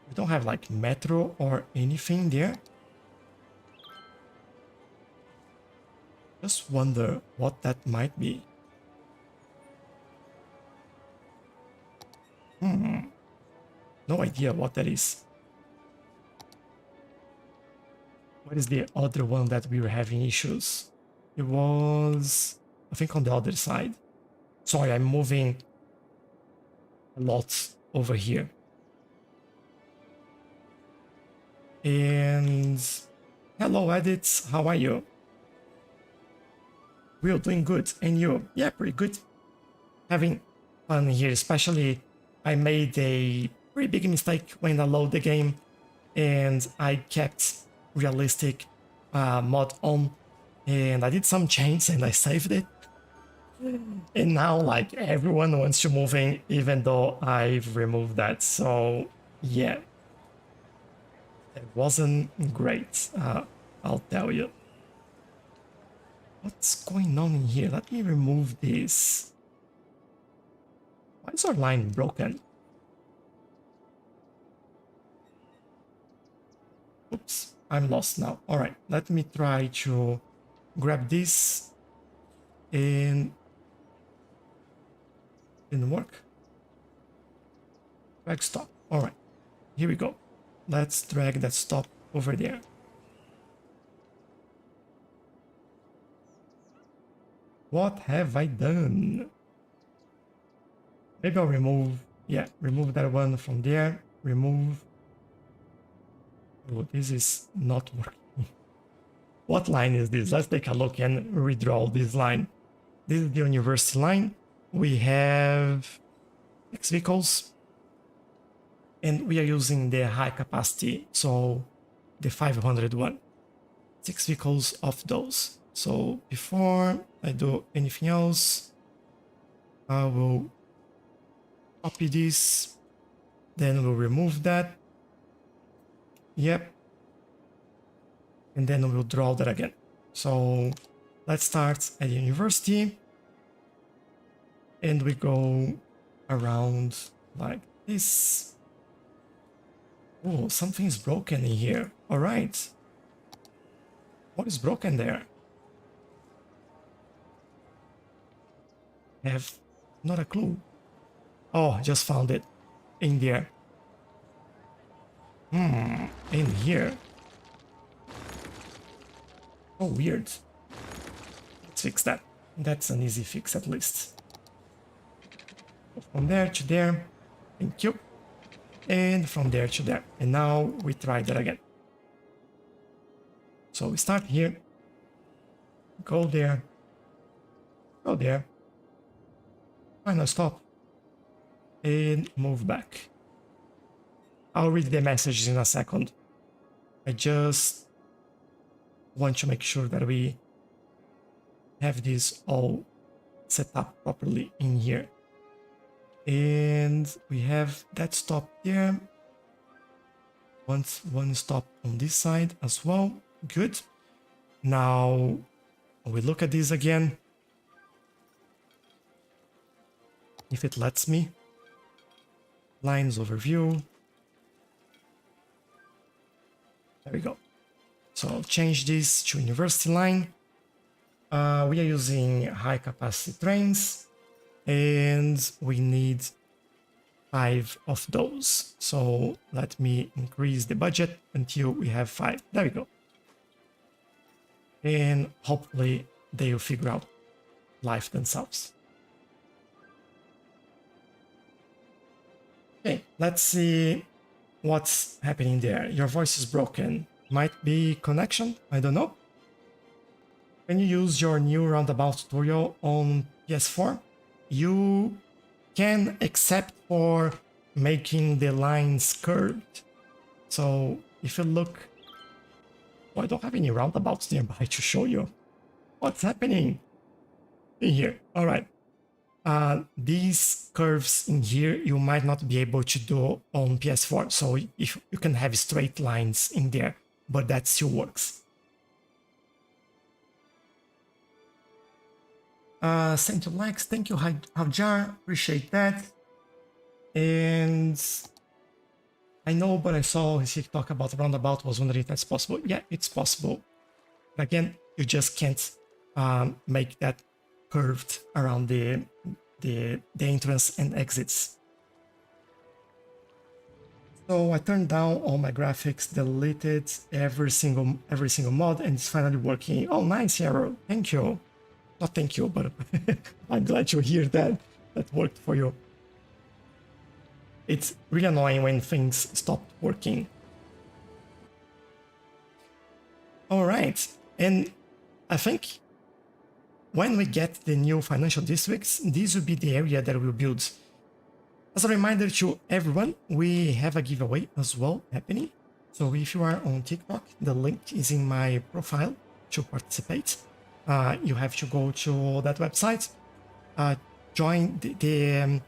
We don't have like metro or anything there. Just wonder what that might be. No idea what that is. What is the other one that we were having issues? It was, I think, on the other side. Sorry, I'm moving a lot over here. And hello, Edith, how are you? We're doing good. And you? Yeah, pretty good. Having fun here, especially I made a pretty big mistake when I load the game and I kept realistic mod on and I did some changes and I saved it. And now like everyone wants to move in even though I've removed that. So yeah, it wasn't great. I'll tell you. What's going on in here? Let me remove this. Why is our line broken? Oops, I'm lost now. All right, let me try to grab this and didn't work. Drag stop. All right, here we go. Let's drag that stop over there. What have I done? Maybe I'll remove, yeah, remove that one from there. Remove. Oh, this is not working. What line is this? Let's take a look and redraw this line. This is the university line. We have 6 vehicles and we are using the high capacity, so the 500 one. 6 vehicles of those. So before I do anything else, I will copy this, then we'll remove that. Yep. And then we'll draw that again. So let's start at the university and we go around like this. Oh, something's broken in here. All right. What is broken there? I have not a clue. Oh, just found it in there. In here. Oh, weird. Let's fix that. That's an easy fix at least. From there to there. Thank you. And from there to there. And now we try that again. So we start here. Go there. Go there. Final stop. And move back. I'll read the messages in a second. I just want to make sure that we have this all set up properly in here. And we have that stop there. One stop on this side as well. Good. Now we look at this again. If it lets me. Lines overview. There we go. So I'll change this to university line. We are using high capacity trains and we need 5 of those. So let me increase the budget until we have 5. There we go. And hopefully they will figure out life themselves. Okay, let's see what's happening there. Your voice is broken. Might be connection, I don't know. When you use your new roundabout tutorial on PS4, you can, except for making the lines curved. So if you look, oh, I don't have any roundabouts nearby to show you what's happening in here. All right. These curves in here you might not be able to do on PS4, so if you can have straight lines in there, but that still works. Send your likes, thank you Havjar, appreciate that. And I know, but I saw his TikTok about roundabout, was wondering if that's possible. Yeah, it's possible. But again, you just can't make that curved around the entrance and exits. So I turned down all my graphics, deleted every single mod, and it's finally working. Oh, nice, Arrow. Thank you. Not thank you, but I'm glad to hear that worked for you. It's really annoying when things stop working. All right, and I think when we get the new financial districts, this will be the area that we'll build. As a reminder to everyone, we have a giveaway as well happening. So if you are on TikTok, the link is in my profile to participate. You have to go to that website, join there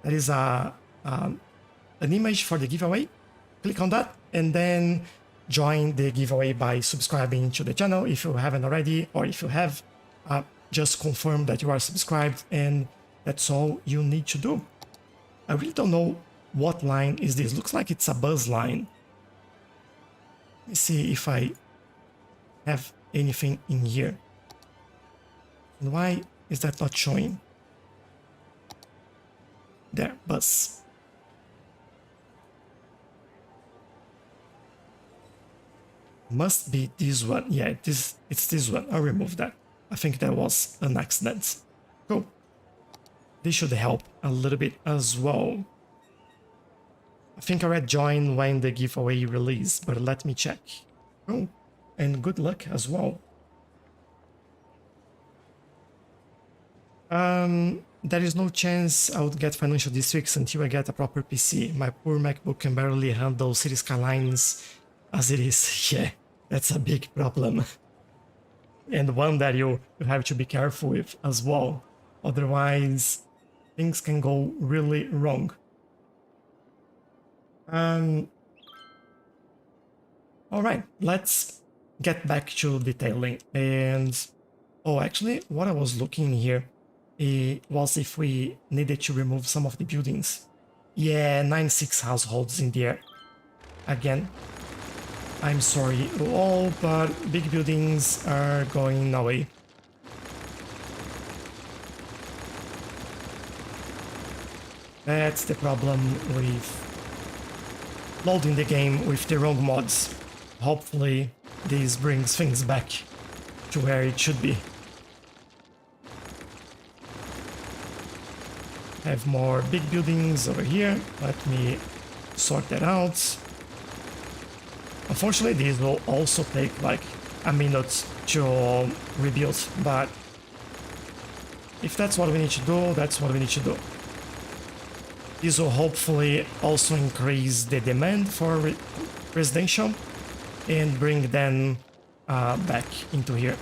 is an image for the giveaway. Click on that and then join the giveaway by subscribing to the channel if you haven't already, or if you have, just confirm that you are subscribed, and that's all you need to do. I really don't know what line is this. Looks like it's a buzz line. Let me see if I have anything in here. And why is that not showing? There, bus. Must be this one. Yeah, it's this one. I'll remove that. I think that was an accident. Cool. This should help a little bit as well. I think I read join when the giveaway release, but let me check. Cool. And good luck as well. There is no chance I would get financial districts until I get a proper PC. My poor MacBook can barely handle City Skylines as it is. Yeah, that's a big problem. And one that you have to be careful with as well. Otherwise, things can go really wrong. Alright, let's get back to detailing. And, oh, actually, what I was looking here was if we needed to remove some of the buildings. Yeah, 96 households in there. Again, I'm sorry all, but big buildings are going away. That's the problem with loading the game with the wrong mods. Hopefully this brings things back to where it should be. Have more big buildings over here. Let me sort that out. Unfortunately, these will also take like a minute to rebuild, but if that's what we need to do, that's what we need to do. This will hopefully also increase the demand for residential and bring them back into here.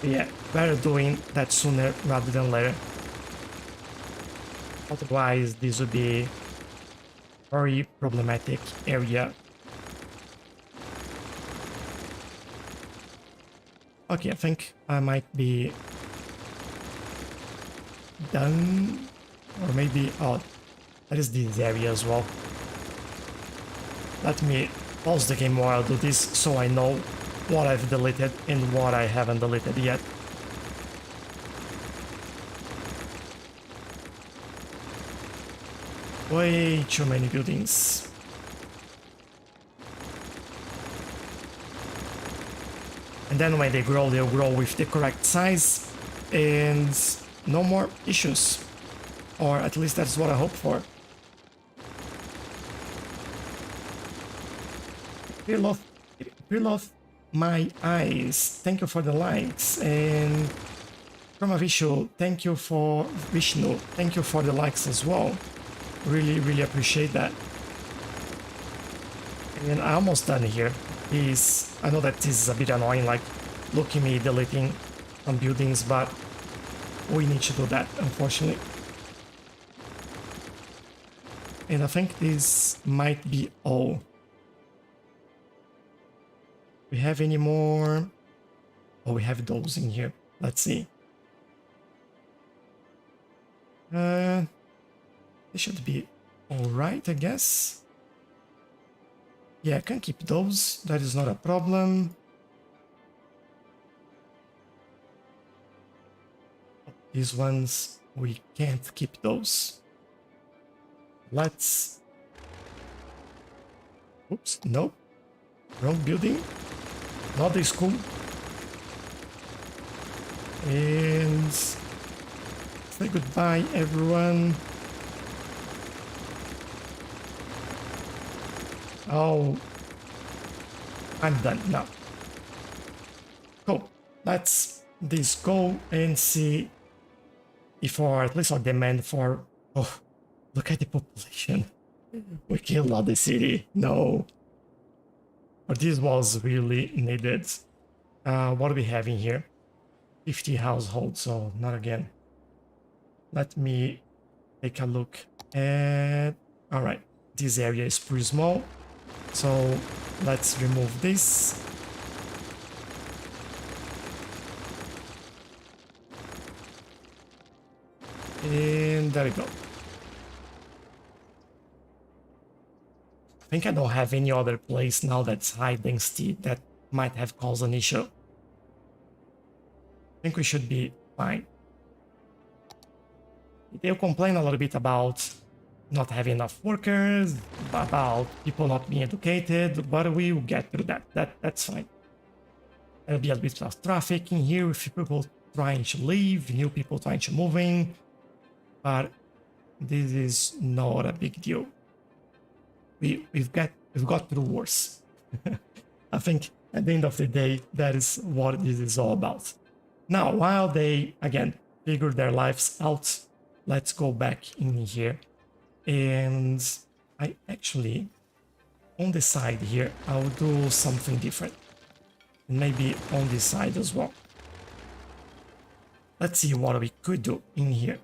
Yeah, better doing that sooner rather than later. Otherwise, this would be a very problematic area. Okay, I think I might be done, or maybe, oh, that is this area as well. Let me pause the game while I do this so I know what I've deleted and what I haven't deleted yet. Way too many buildings. And then when they grow, they'll grow with the correct size and no more issues. Or at least that's what I hope for. Peel off my eyes. Thank you for the likes. And from a Vishnu, thank you for the likes as well. Really, really appreciate that. And I'm almost done here. I know that this is a bit annoying, like, look at me deleting some buildings, but we need to do that, unfortunately. And I think this might be all. We have any more? Oh, we have those in here. Let's see. They should be alright, I guess. Yeah, I can keep those. That is not a problem. These ones, we can't keep those. Let's... Oops, nope. Wrong building. Not the school. And... say goodbye, everyone. Oh. I'm done now. Cool. Let's this go and see if our at least our demand for oh look at the population. We killed all the city. No. But this was really needed. What do we have in here? 50 households, so not again. Let me take a look at... Alright, this area is pretty small. So let's remove this. And there we go. I think I don't have any other place now that's high density that might have caused an issue. I think we should be fine. They'll complain a little bit about not having enough workers, about people not being educated, but we will get through that. That's fine. There'll be a bit of traffic in here with people trying to leave, new people trying to move in, but this is not a big deal. We've got through worse. I think at the end of the day, that is what this is all about. Now, while they again figure their lives out, let's go back in here. And I actually, on the side here, I'll do something different. And maybe on this side as well. Let's see what we could do in here.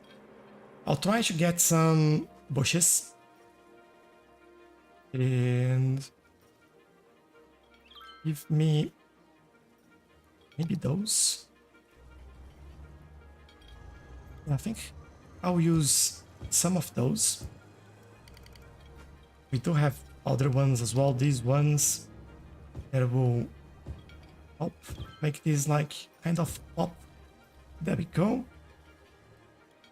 I'll try to get some bushes. And give me maybe those. I think I'll use some of those. We do have other ones as well, these ones that will help make this like kind of pop. There we go.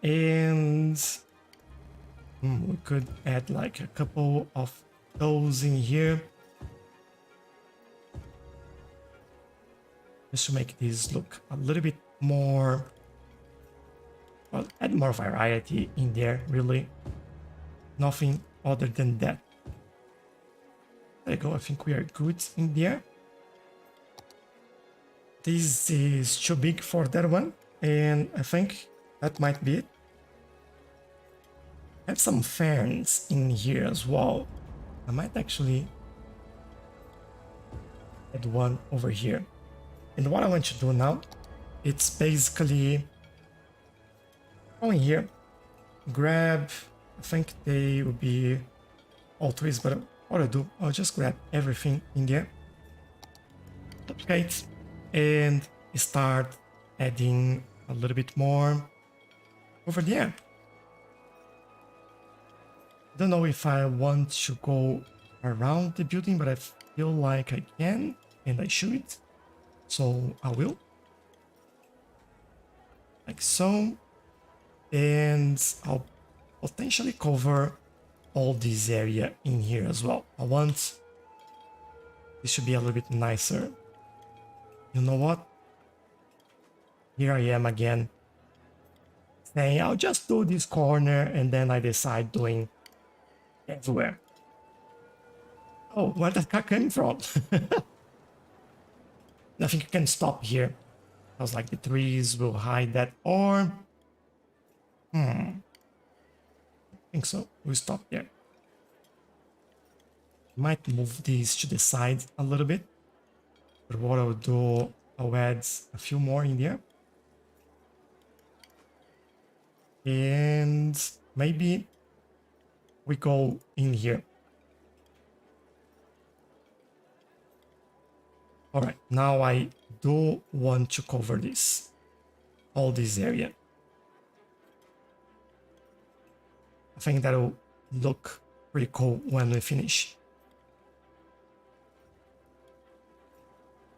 And we could add like a couple of those in here. Just to make this look a little bit more, well, add more variety in there, really. Nothing other than that. There you go, I think we are good in there. This is too big for that one, and I think that might be it. I have some fans in here as well. I might actually add one over here. And what I want to do now, it's basically go in here, grab, I think they will be all trees, but what I do, I'll just grab everything in there, duplicate, and start adding a little bit more over there. I don't know if I want to go around the building, but I feel like I can and I should. So I will. Like so. And I'll potentially cover all this area in here as well. I want this should be a little bit nicer. You know what? Here I am again saying I'll just do this corner and then I decide doing everywhere. Oh, where that car came from? I think you can stop here. I was like the trees will hide that, or I think so. We'll stop there. Might move these to the side a little bit, but what I'll do, I'll add a few more in there, and maybe we go in here. All right, now I do want to cover this, all this area. I think that'll look pretty cool when we finish.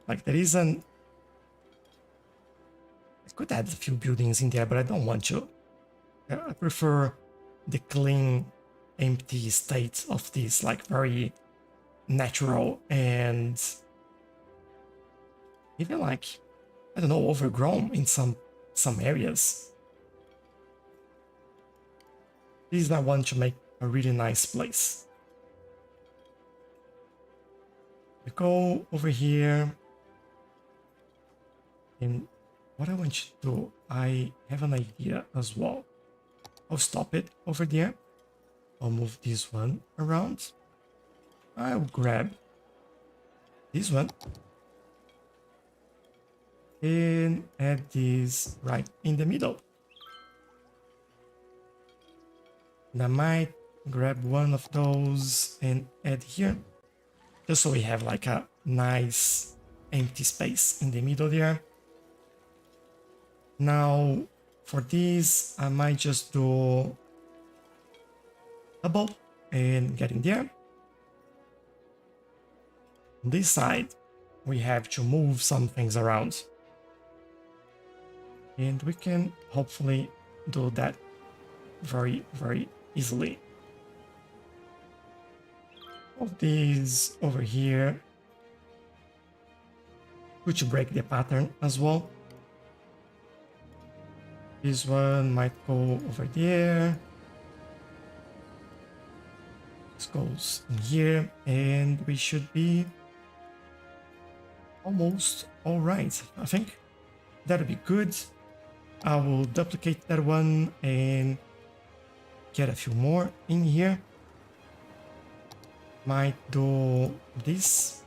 Like there isn't... I could add a few buildings in there, but I don't want to. I prefer the clean, empty state of this, like very natural and even like, I don't know, overgrown in some areas. This is I want to make a really nice place. We go over here. And what I want you to do, I have an idea as well. I'll stop it over there. I'll move this one around. I'll grab this one and add this right in the middle. And I might grab one of those and add here, just so we have like a nice empty space in the middle there. Now for this, I might just do double and get in there. On this side, we have to move some things around. And we can hopefully do that very, very easily. Of these over here, which break the pattern as well. This one might go over there. This goes in here, and we should be almost all right. I think that'll be good. I will duplicate that one and get a few more in here. Might do this.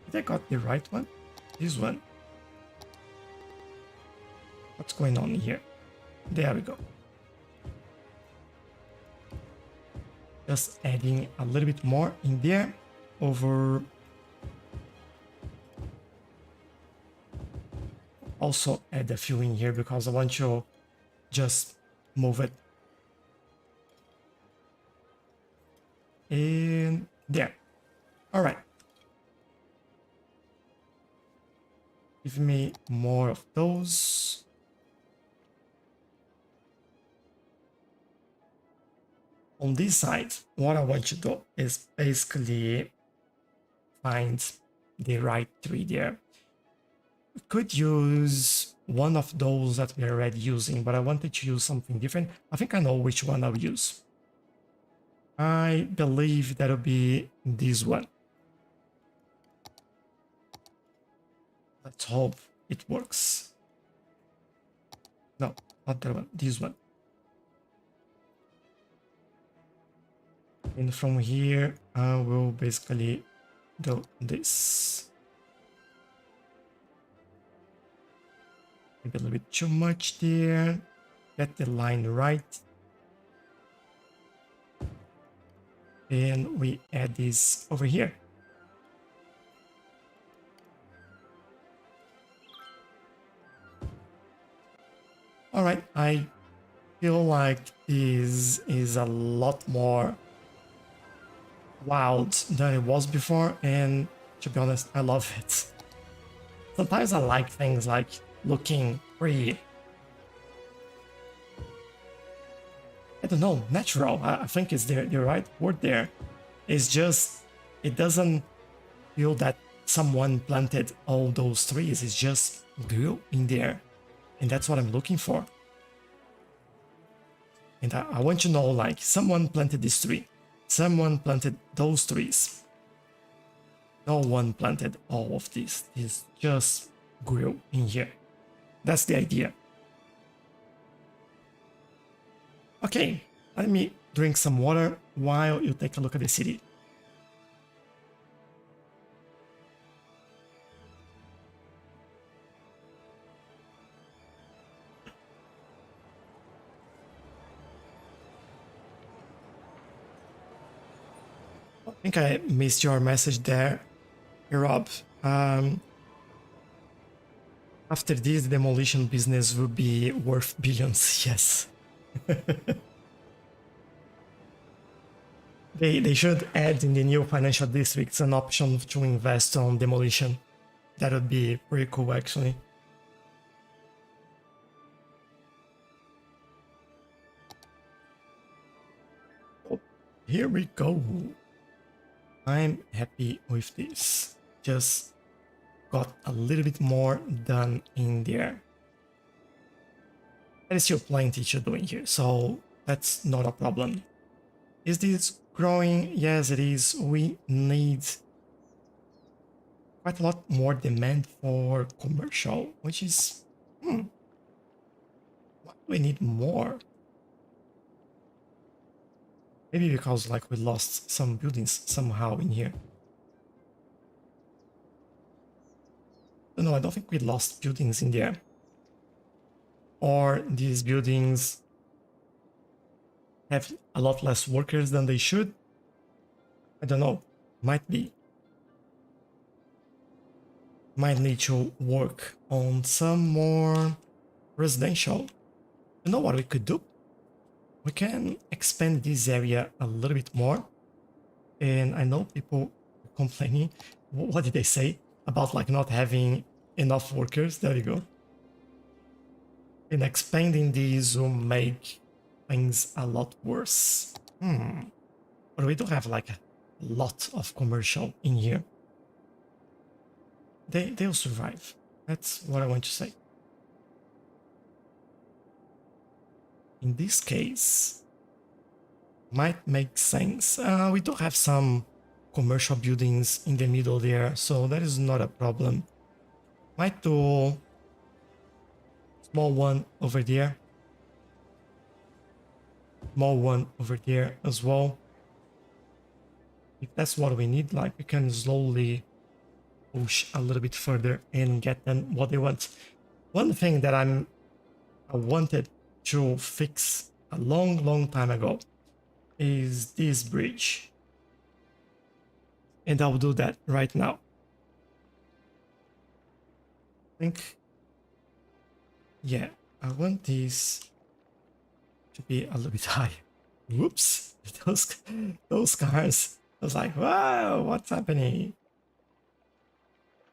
Did I got the right one? This one. What's going on here? There we go. Just adding a little bit more in there over. Also add a few in here because I want to just move it. And there. All right. Give me more of those. On this side, what I want you to do is basically find the right tree there. We could use one of those that we're already using, but I wanted to use something different. I think I know which one I'll use. I believe that'll be this one. Let's hope it works. No, not that one, this one. And from here, I will basically do this. Maybe a little bit too much there. Get the line right. And we add this over here. All right, I feel like this is a lot more wild than it was before, and to be honest, I love it. Sometimes I like things like looking pretty, I don't know, natural. I think it's the right word there. It's just, it doesn't feel that someone planted all those trees. It's just grew in there, and that's what I'm looking for. And I want to know, like, someone planted this tree. Someone planted those trees. No one planted all of this. This just grew in here. That's the idea. Okay, let me drink some water while you take a look at the city. I think I missed your message there, Rob. After this, the demolition business will be worth billions, yes. They should add in the new financial districts an option to invest on demolition. That would be pretty cool, actually. Oh, here we go. I'm happy with this. Just got a little bit more done in there. There is still plenty to do in here, so that's not a problem. Is this growing, yes it is. We need quite a lot more demand for commercial, which is, why do we need more? Maybe because like we lost some buildings somehow in here. No, I don't think we lost buildings in there. Or these buildings have a lot less workers than they should. I don't know. Might be. Might need to work on some more residential. You know what we could do? We can expand this area a little bit more. And I know people complaining. What did they say? About like not having enough workers. There you go. And expanding these will make things a lot worse. But we do have like a lot of commercial in here. They'll survive. That's what I want to say. In this case, might make sense. We do have some commercial buildings in the middle there, so that is not a problem. Might do small one over there. Small one over there as well. If that's what we need, like we can slowly push a little bit further and get them what they want. One thing that I wanted to fix a long time ago is this bridge. And I'll do that right now. I think, yeah, I want this to be a little bit higher. Whoops, those cars. I was like, wow, what's happening?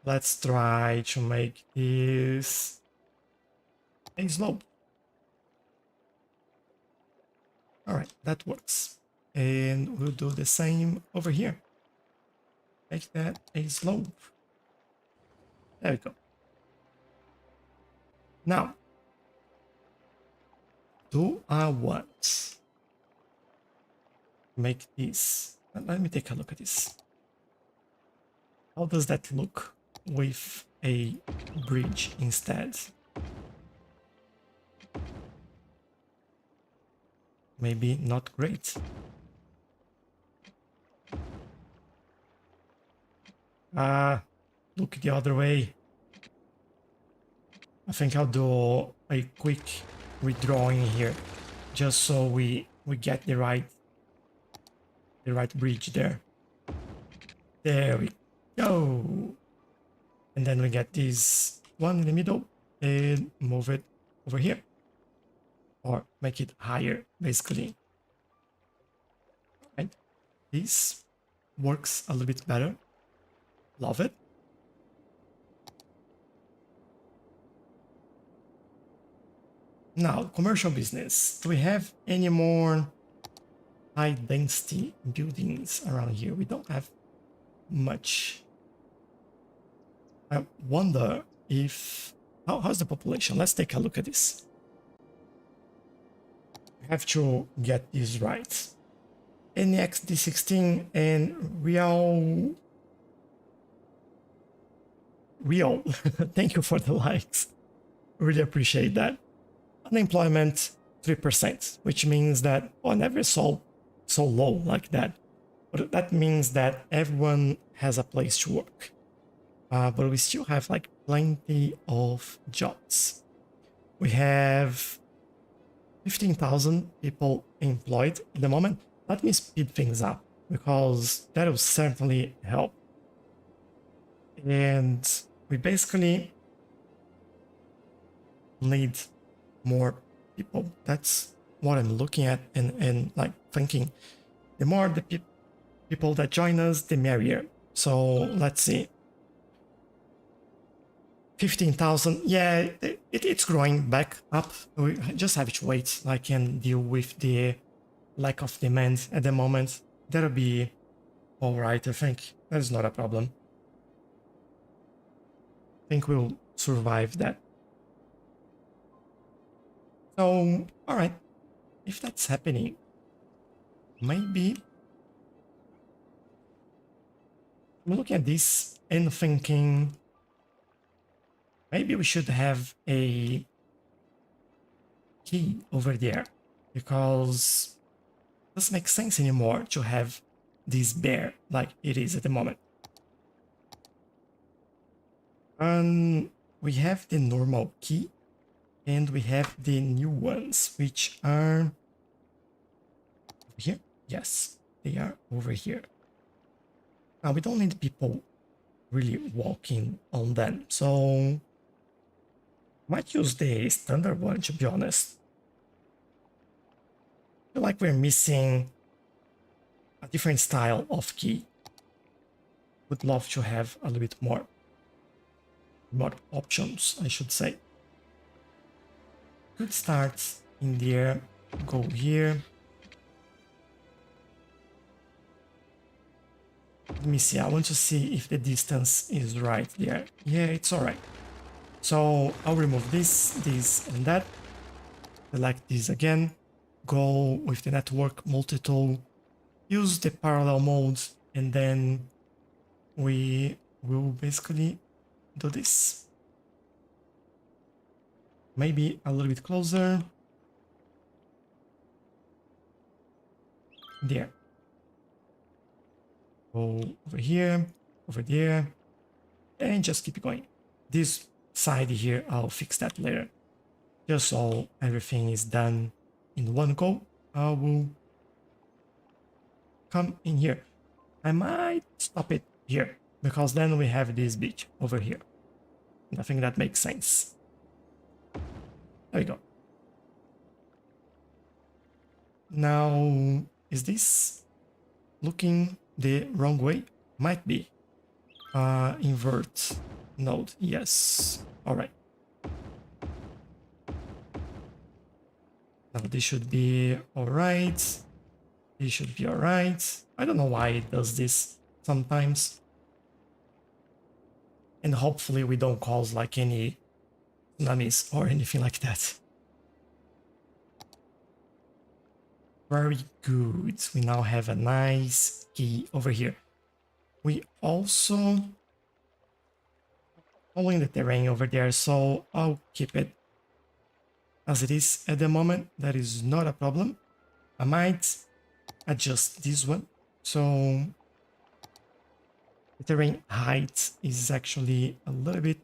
Let's try to make this a slope. All right, that works. And we'll do the same over here. Make that a slope. There we go. Now, do I want to make this? Let me take a look at this. How does that look with a bridge instead? Maybe not great. Look the other way. I think I'll do a quick redrawing here, just so we get the right bridge there. There we go. And then we get this one in the middle and move it over here. Or make it higher, basically. Right? This works a little bit better. Love it. Now, commercial business. Do we have any more high density buildings around here? We don't have much. I wonder if... how's the population? Let's take a look at this. We have to get this right. NXD16 and Real. Thank you for the likes. Really appreciate that. Unemployment 3%, which means that, oh, never so low like that. But that means that everyone has a place to work. But we still have like plenty of jobs. We have 15,000 people employed at the moment. Let me speed things up because that will certainly help. And we basically need more people. That's what I'm looking at and like thinking. The more the people that join us, the merrier. So let's see. 15,000. Yeah, it's growing back up. We just have to wait. I can deal with the lack of demand at the moment. That'll be all right, I think. That's not a problem. I think we'll survive that. So, all right. If that's happening, maybe I'm looking at this and thinking maybe we should have a key over there because it doesn't make sense anymore to have this bare like it is at the moment. We have the normal key and we have the new ones, which are over here. Yes, they are over here. Now we don't need people really walking on them, so I might use the standard one to be honest. I feel like we're missing a different style of key. Would love to have a little bit more options, I should say. Could start in there, go here. Let me see, I want to see if the distance is right there. Yeah, it's all right. So I'll remove this, and that. Select this again. Go with the network multi-tool. Use the parallel mode, and then we will basically do this. Maybe a little bit closer. There. Go over here, over there, and just keep going. This side here, I'll fix that later. Just so everything is done in one go, I will come in here. I might stop it here, because then we have this beach over here. And I think that makes sense. There we go. Now, is this looking the wrong way? Might be. Invert node, yes. All right. Now this should be all right. This should be all right. I don't know why it does this sometimes. And hopefully we don't cause like any tsunamis or anything like that. Very good. We now have a nice key over here. We also following the terrain over there, so I'll keep it as it is at the moment. That is not a problem. I might adjust this one. So the terrain height is actually a little bit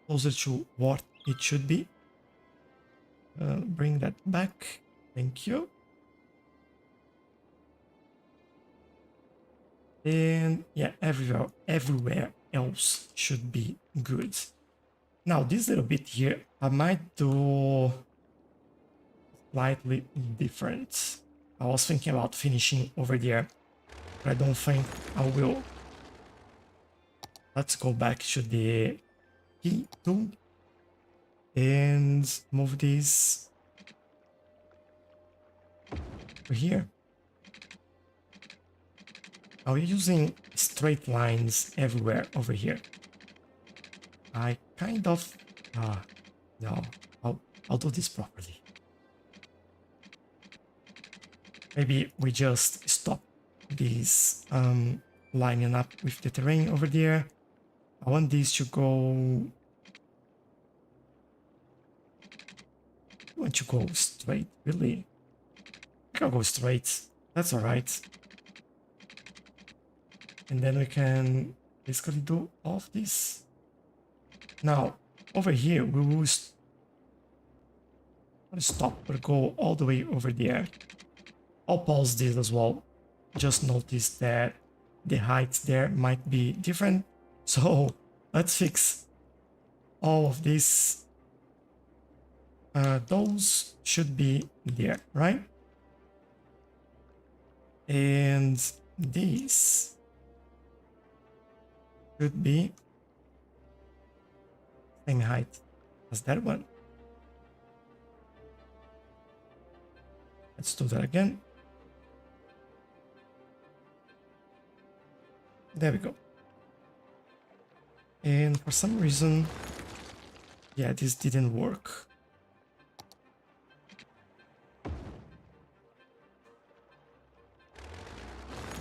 closer to what it should be. Bring that back. Thank you. And yeah, everywhere else should be good. Now this little bit here, I might do slightly different. I was thinking about finishing over there, but I don't think I will. Let's go back to the key tool and move this over here. Are we using straight lines everywhere over here? I kind of... no, I'll do this properly. Maybe we just stop this lining up with the terrain over there. I want this to go... I want to go straight, really. I can go straight. That's all right. And then we can basically do all of this. Now, over here, we will stop, but go all the way over there. I'll pause this as well. Just notice that the height there might be different. So let's fix all of this. Those should be there, right? And this should be same height as that one. Let's do that again. There we go. And for some reason, yeah, this didn't work.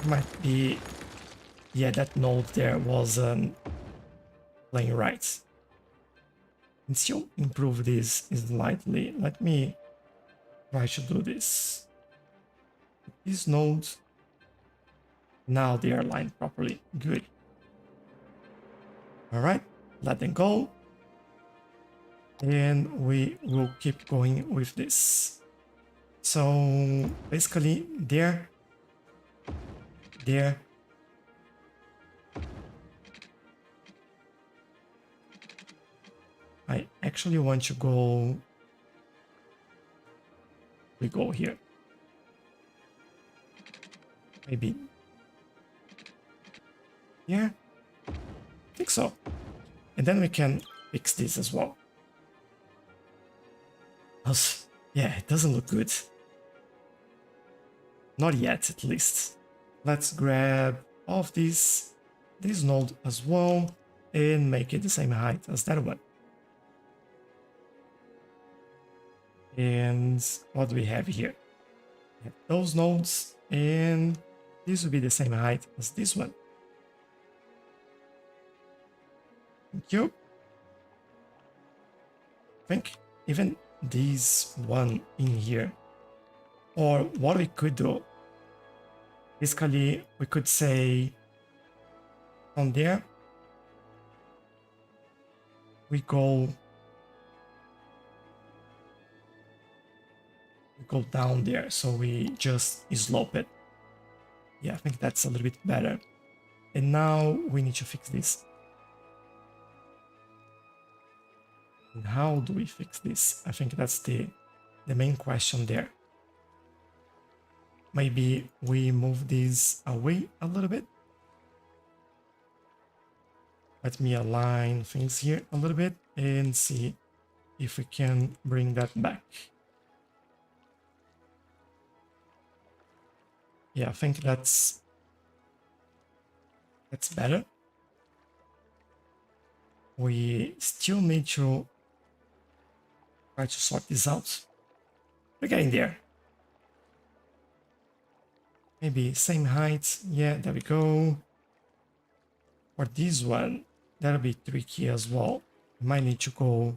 might be, yeah, that node there wasn't playing right. Let's still improve this slightly. Let me try to do this. These nodes, now they are aligned properly. Good. All right, let them go. And we will keep going with this. So basically there. I actually want to go, we go here. Maybe, yeah, I think so. And then we can fix this as well. Yeah, it doesn't look good. Not yet, at least. Let's grab all of this node as well, and make it the same height as that one. And what do we have here? We have those nodes, and this will be the same height as this one. Thank you. I think even this one in here, or what we could do, basically we could say on there we go down there, so we just slope it. Yeah, I think that's a little bit better. And now we need to fix this. And how do we fix this? I think that's the main question there. Maybe we move this away a little bit. Let me align things here a little bit and see if we can bring that back. Yeah, I think that's better. We still need to try to sort this out. We're getting there. Maybe same height. Yeah, there we go. For this one, that'll be tricky as well. We might need to go.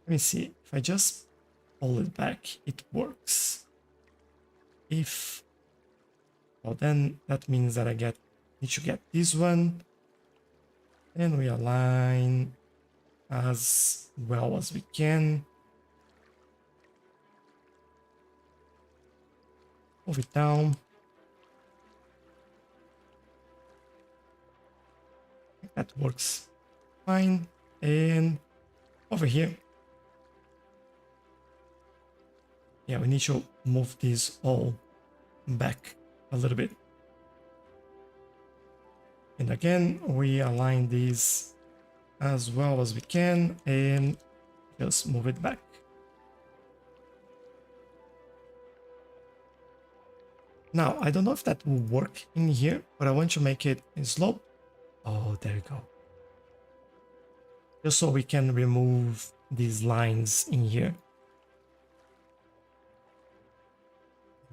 Let me see. If I just pull it back, it works. If, well, then that means that I need to get this one, and we align as well as we can. Move it down. That works fine. And over here, yeah, we need to move this all back a little bit. And again, we align these as well as we can and just move it back. Now, I don't know if that will work in here, but I want to make it in slope. Oh, there you go. Just so we can remove these lines in here.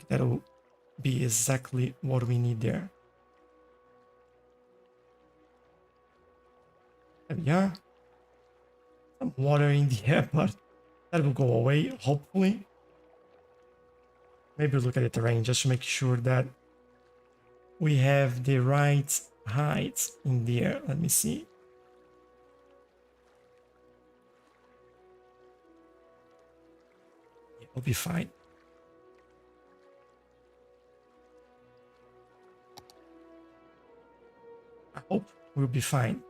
That'll be exactly what we need there. There we are. Some water in the air, but that will go away, hopefully. Maybe look at the terrain just to make sure that we have the right height in there. Let me see. It'll be fine. I hope we'll be fine.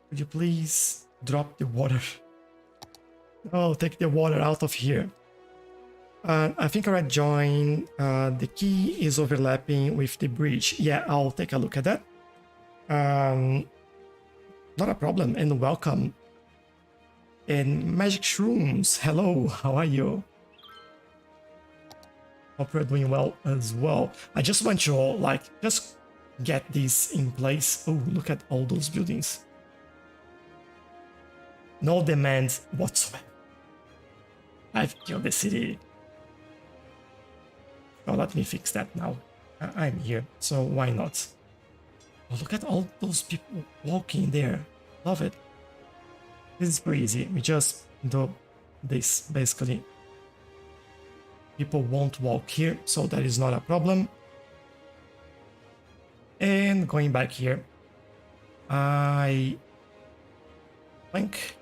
Would you please drop the water? Oh, take the water out of here. I think I joined. The key is overlapping with the bridge. Yeah, I'll take a look at that. Not a problem, and welcome. And Magic Shrooms, hello, how are you? Hope you're doing well as well. I just want to just get this in place. Oh, look at all those buildings. No demand whatsoever. I've killed the city. Oh, let me fix that now. I'm here, so why not? Oh, look at all those people walking there. Love it. This is pretty easy. We just do this, basically. People won't walk here, so that is not a problem. And going back here, I think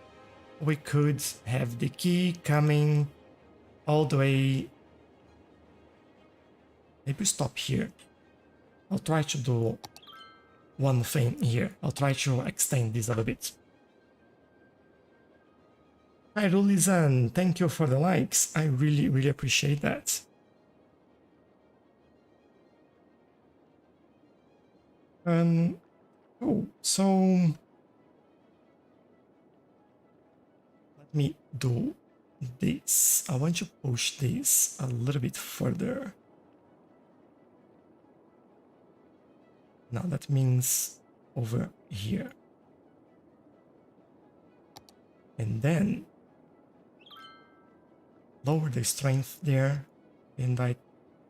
we could have the key coming all the way. Maybe stop here. I'll try to do one thing here. I'll try to extend this a little bit. Hi Rulizan, thank you for the likes. I really appreciate that. Oh, so let me do this. I want to push this a little bit further. Now that means over here. And then lower the strength there, and I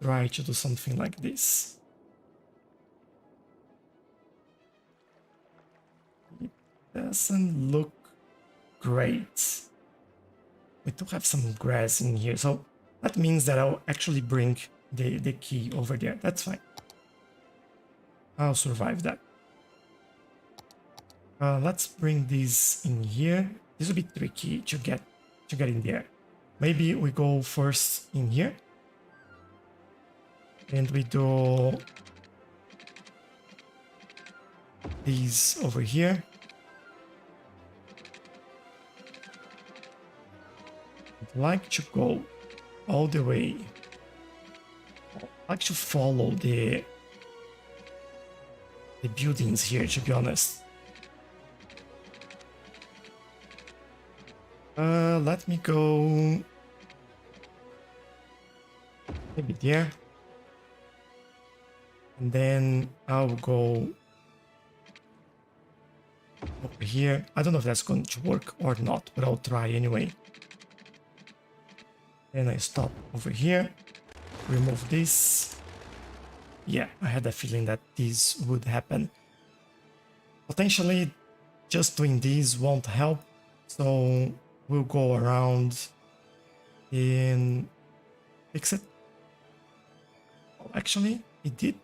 try to do something like this. It doesn't look great. We do have some grass in here, so that means that I'll actually bring the key over there. That's fine. I'll survive that. Let's bring this in here. This will be tricky to get in there. Maybe we go first in here, and we do these over here. I'd like to go all the way. I'd like to follow the buildings here, to be honest. Let me go maybe there, and then I'll go over here. I don't know if that's going to work or not, but I'll try anyway. Then I stop over here, remove this. Yeah, I had a feeling that this would happen. Potentially, just doing this won't help, so we'll go around and fix it. Oh, actually, it did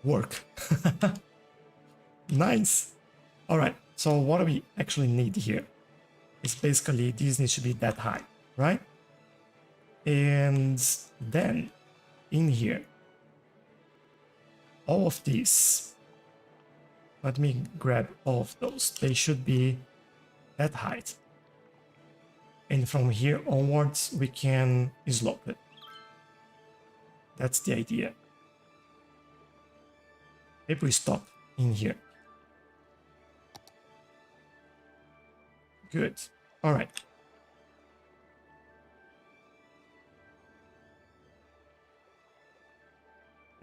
work. Nice. All right, so what do we actually need here? It's basically this needs to be that high, right? And then in here, all of these, let me grab all of those. They should be that height. And from here onwards, we can slope it. That's the idea. Maybe we stop in here. Good. All right.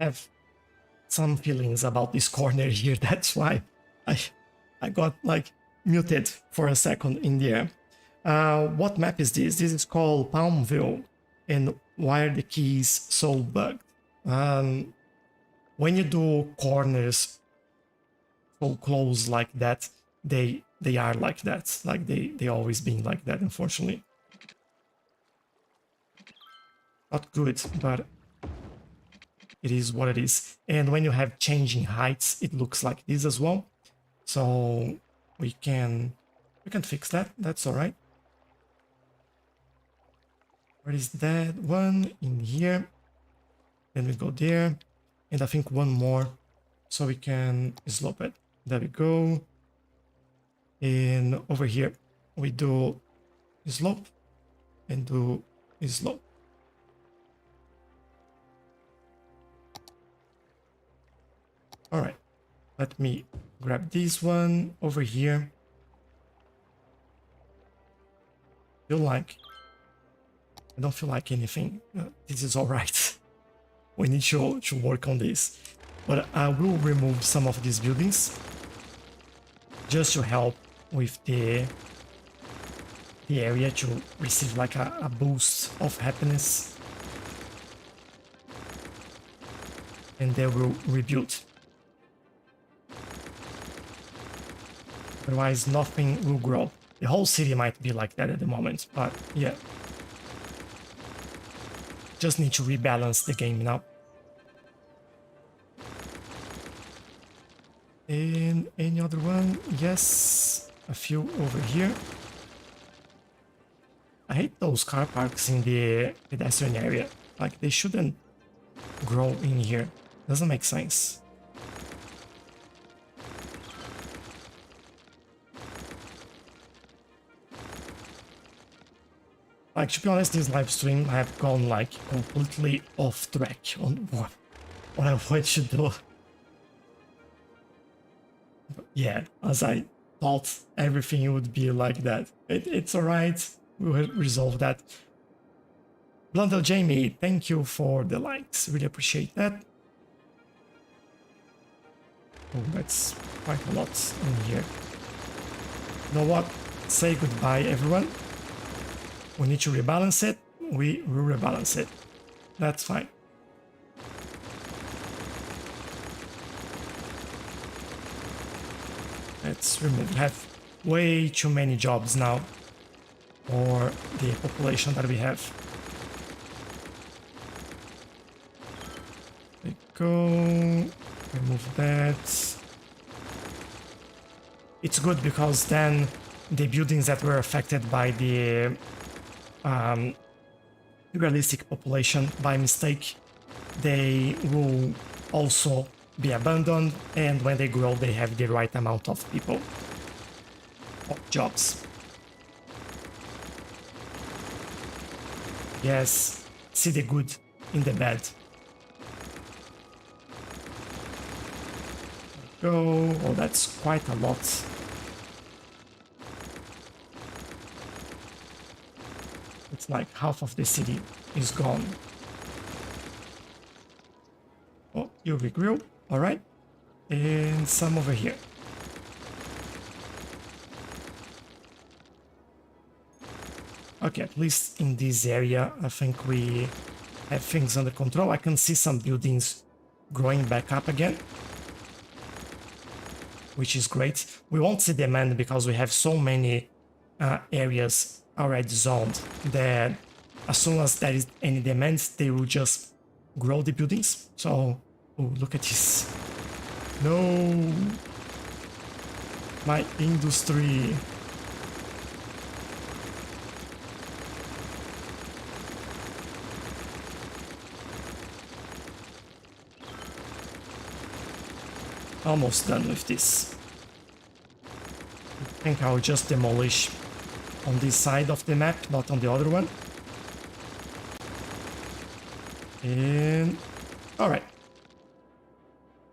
I have some feelings about this corner here. That's why I got like muted for a second in there. What map is this? This is called Palmville. And why are the keys so bugged? When you do corners so close like that, they are like that. Like they always been like that, unfortunately. Not good, but it is what it is. And when you have changing heights, it looks like this as well. So we can fix that. That's all right. Where is that one? In here. Then we go there. And I think one more so we can slope it. There we go. And over here we do slope and do slope. All right, let me grab this one over here. I don't feel like anything. This is all right. We need to work on this. But I will remove some of these buildings just to help with the area to receive like a boost of happiness. and they will rebuild. Otherwise, nothing will grow. The whole city might be like that at the moment, but yeah. Just need to rebalance the game now. And any other one? Yes, a few over here. I hate those car parks in the pedestrian area. Like, they shouldn't grow in here. Doesn't make sense. Like, to be honest, this live stream, I have gone like completely off track on what I want to do. But yeah, as I thought everything would be like that. It's alright, we'll resolve that. Blundell Jamie, thank you for the likes, really appreciate that. Oh, that's quite a lot in here. You know what? Say goodbye, everyone. We need to rebalance it. We will rebalance it. That's fine. Let's remove. We have way too many jobs now for the population that we have. There we go. Remove that. It's good because then the buildings that were affected by the realistic population by mistake, they will also be abandoned, and when they grow they have the right amount of people, of jobs. Yes, see the good in the bad. Go. Oh, that's quite a lot. It's like half of the city is gone. Oh, you regrew. All right. And some over here. Okay, at least in this area, I think we have things under control. I can see some buildings growing back up again, which is great. We won't see demand because we have so many areas already zoned that as soon as there is any demand, they will just grow the buildings. So, oh, look at this. No, my industry. Almost done with this. I think I'll just demolish on this side of the map, not on the other one. And all right.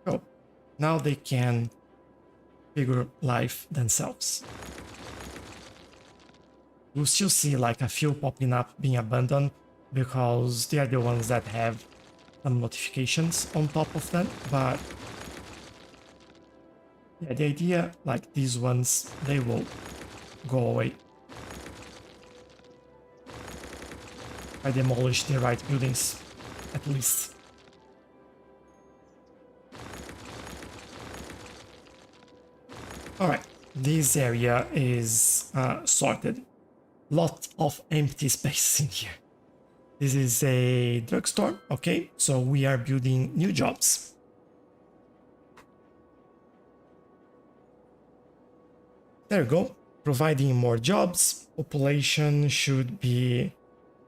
So now they can figure life themselves. We'll still see like a few popping up being abandoned because they are the ones that have some notifications on top of them, but yeah, the idea, like these ones, they will go away. I demolish the right buildings, at least. Alright, this area is sorted. Lot of empty space in here. This is a drugstore, okay, so we are building new jobs. There we go, providing more jobs. Population should be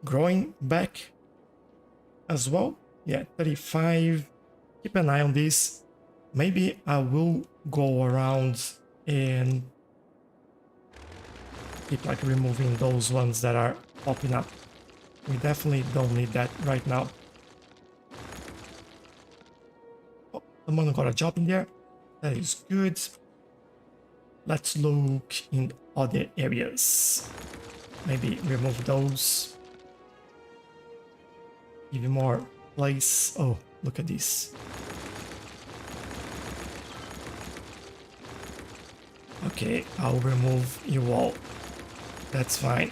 growing back as well. Yeah, 35. Keep an eye on this. Maybe I will go around and keep like removing those ones that are popping up. We definitely don't need that right now. Oh, someone got a job in there. That is good. Let's look in other areas. Maybe remove those. Give you more place. Oh, look at this. Okay, I'll remove you all. That's fine.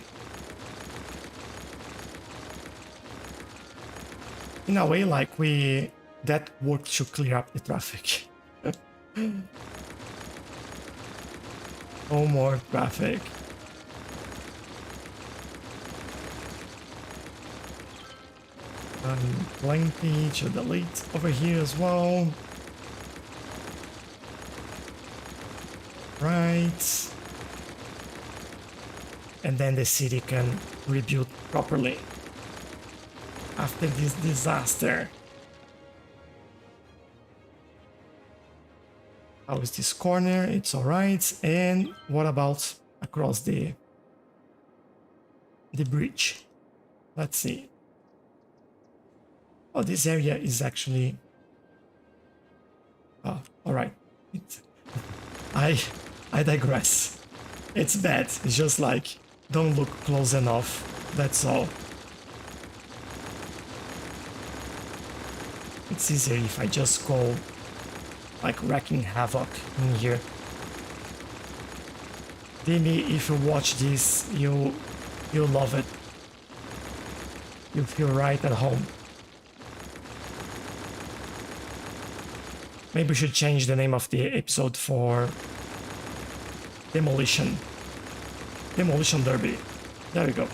In a way, like we that worked to clear up the traffic. No more traffic. Plenty to delete over here as well. Right. And then the city can rebuild properly after this disaster. How is this corner? It's alright. And what about across the bridge? Let's see. Oh, this area is actually... Oh, alright. I digress. It's bad. It's just like, don't look close enough. That's all. It's easier if I just go like wrecking havoc in here. Dimi, if you watch this, you'll love it. You feel right at home. Maybe we should change the name of the episode for Demolition. Demolition Derby. There we go.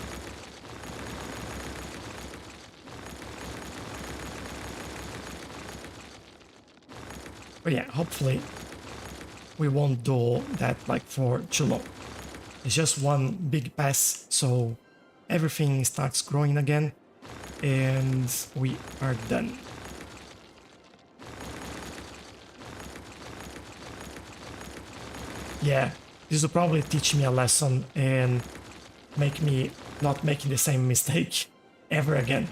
But yeah, hopefully we won't do that like for Tchelow. It's just one big pass, so everything starts growing again, and we are done. Yeah, this will probably teach me a lesson and make me not making the same mistake ever again.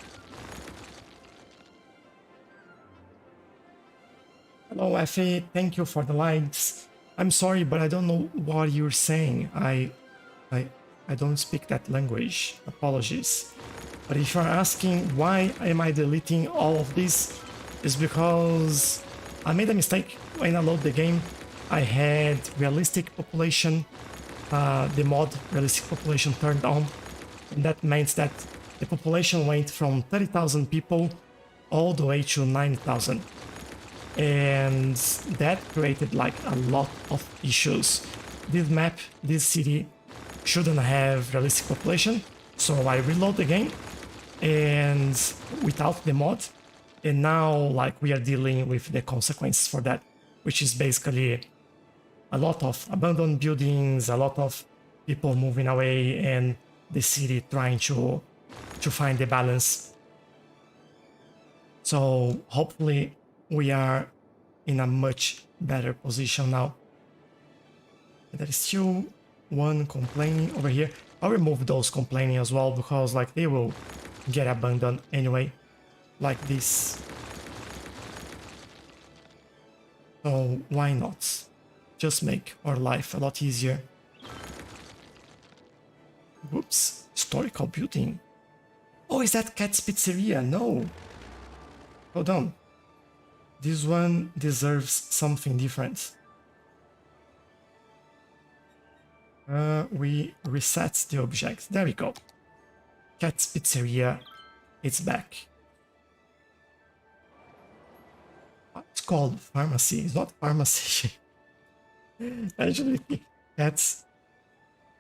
Hello, Effie, thank you for the likes. I'm sorry, but I don't know what you're saying. I don't speak that language. Apologies. But if you're asking why am I deleting all of this, it's because I made a mistake when I load the game. I had realistic population, the mod realistic population turned on, and that meant that the population went from 30,000 people all the way to 9,000. And that created like a lot of issues. This map, this city shouldn't have realistic population, so I reload the game and without the mod, and now like we are dealing with the consequences for that, which is basically a lot of abandoned buildings, a lot of people moving away, and the city trying to find the balance. So hopefully we are in a much better position now. There is still one complaining over here. I'll remove those complaining as well, because like they will get abandoned anyway, like this. So why not? Just make our life a lot easier. Whoops, historical building. Oh, is that Cat's Pizzeria? No. Hold on. This one deserves something different. We reset the object. There we go. Cat's Pizzeria. It's back. It's called pharmacy. It's not pharmacy. Actually, Cat's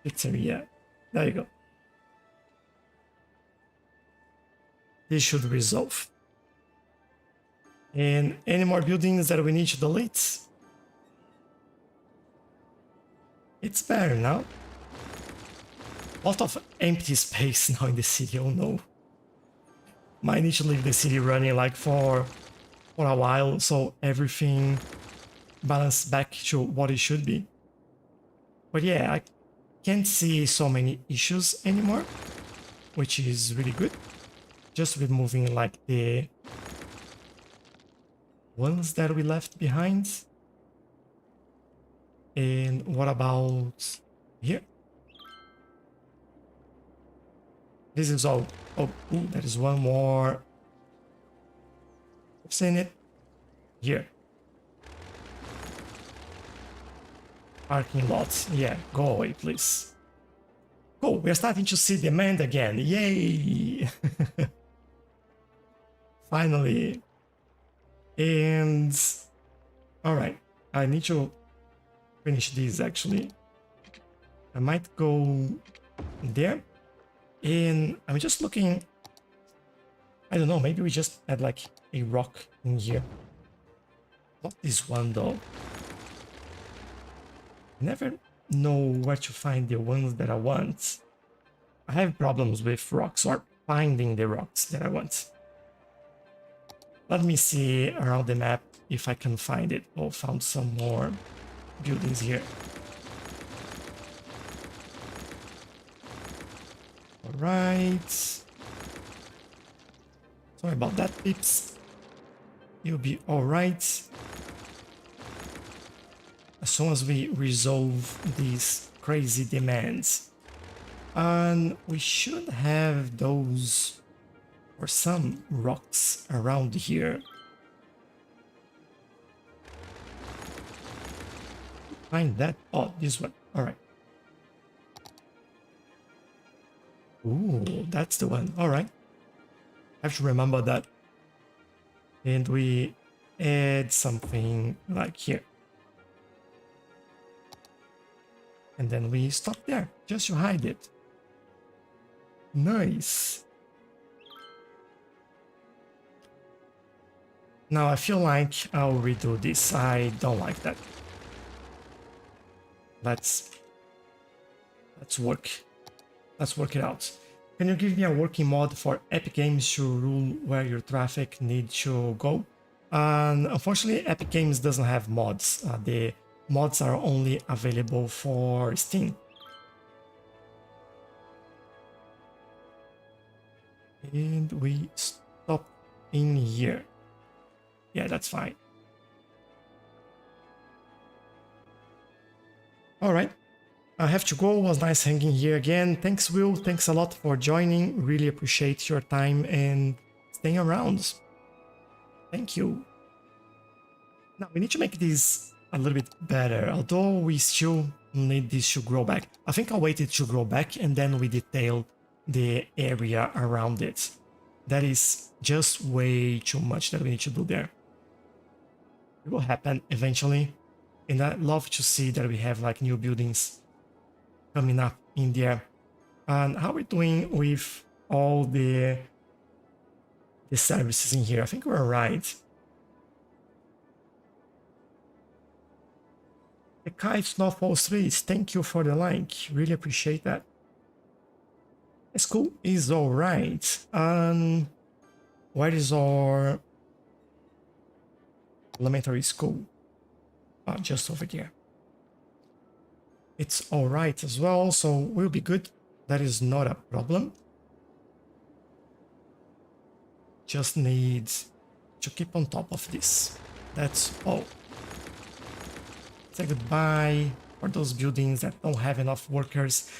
Pizzeria. There you go. This should resolve. And any more buildings that we need to delete? It's better now. A lot of empty space now in the city, oh no. Might need to leave the city running like for a while, so everything balanced back to what it should be. But yeah, I can't see so many issues anymore, which is really good. Just removing like the ones that we left behind. And what about here? This is all. Oh, ooh, there is one more. I've seen it here. Parking lots. Yeah, go away, please. Cool, we're starting to see demand again. Yay! Finally. And all right, I need to finish these actually. I might go there. And I'm just looking, I don't know, maybe we just add like a rock in here. Not this one though. I never know where to find the ones that I want. I have problems with rocks or finding the rocks that I want. Let me see around the map if I can find it. Oh, found some more buildings here. All right. Sorry about that, peeps. You'll be all right. As soon as we resolve these crazy demands. And we should have those or some rocks around here. Find that. Oh, this one. All right. Ooh, that's the one. All right. I have to remember that. And we add something like here. And then we stop there, just to hide it. Nice. Now I feel like I'll redo this. I don't like that. Let's work. Let's work it out. Can you give me a working mod for Epic Games to rule where your traffic needs to go? Unfortunately, Epic Games doesn't have mods. The mods are only available for Steam. And we stop in here. Yeah, that's fine. All right. I have to go. It was nice hanging here again. Thanks, Will. Thanks a lot for joining. Really appreciate your time and staying around. Thank you. Now, we need to make this a little bit better, although we still need this to grow back. I think I'll wait it to grow back and then we detail the area around it. That is just way too much that we need to do there. It will happen eventually. And I'd love to see that we have like new buildings coming up in there. And how are we doing with all the services in here? I think we're right. The Kite Northpole Streets, thank you for the like. Really appreciate that. School is alright. Where is our elementary school? Just over here. It's alright as well, so we'll be good. That is not a problem. Just need to keep on top of this. That's all. Say goodbye for those buildings that don't have enough workers.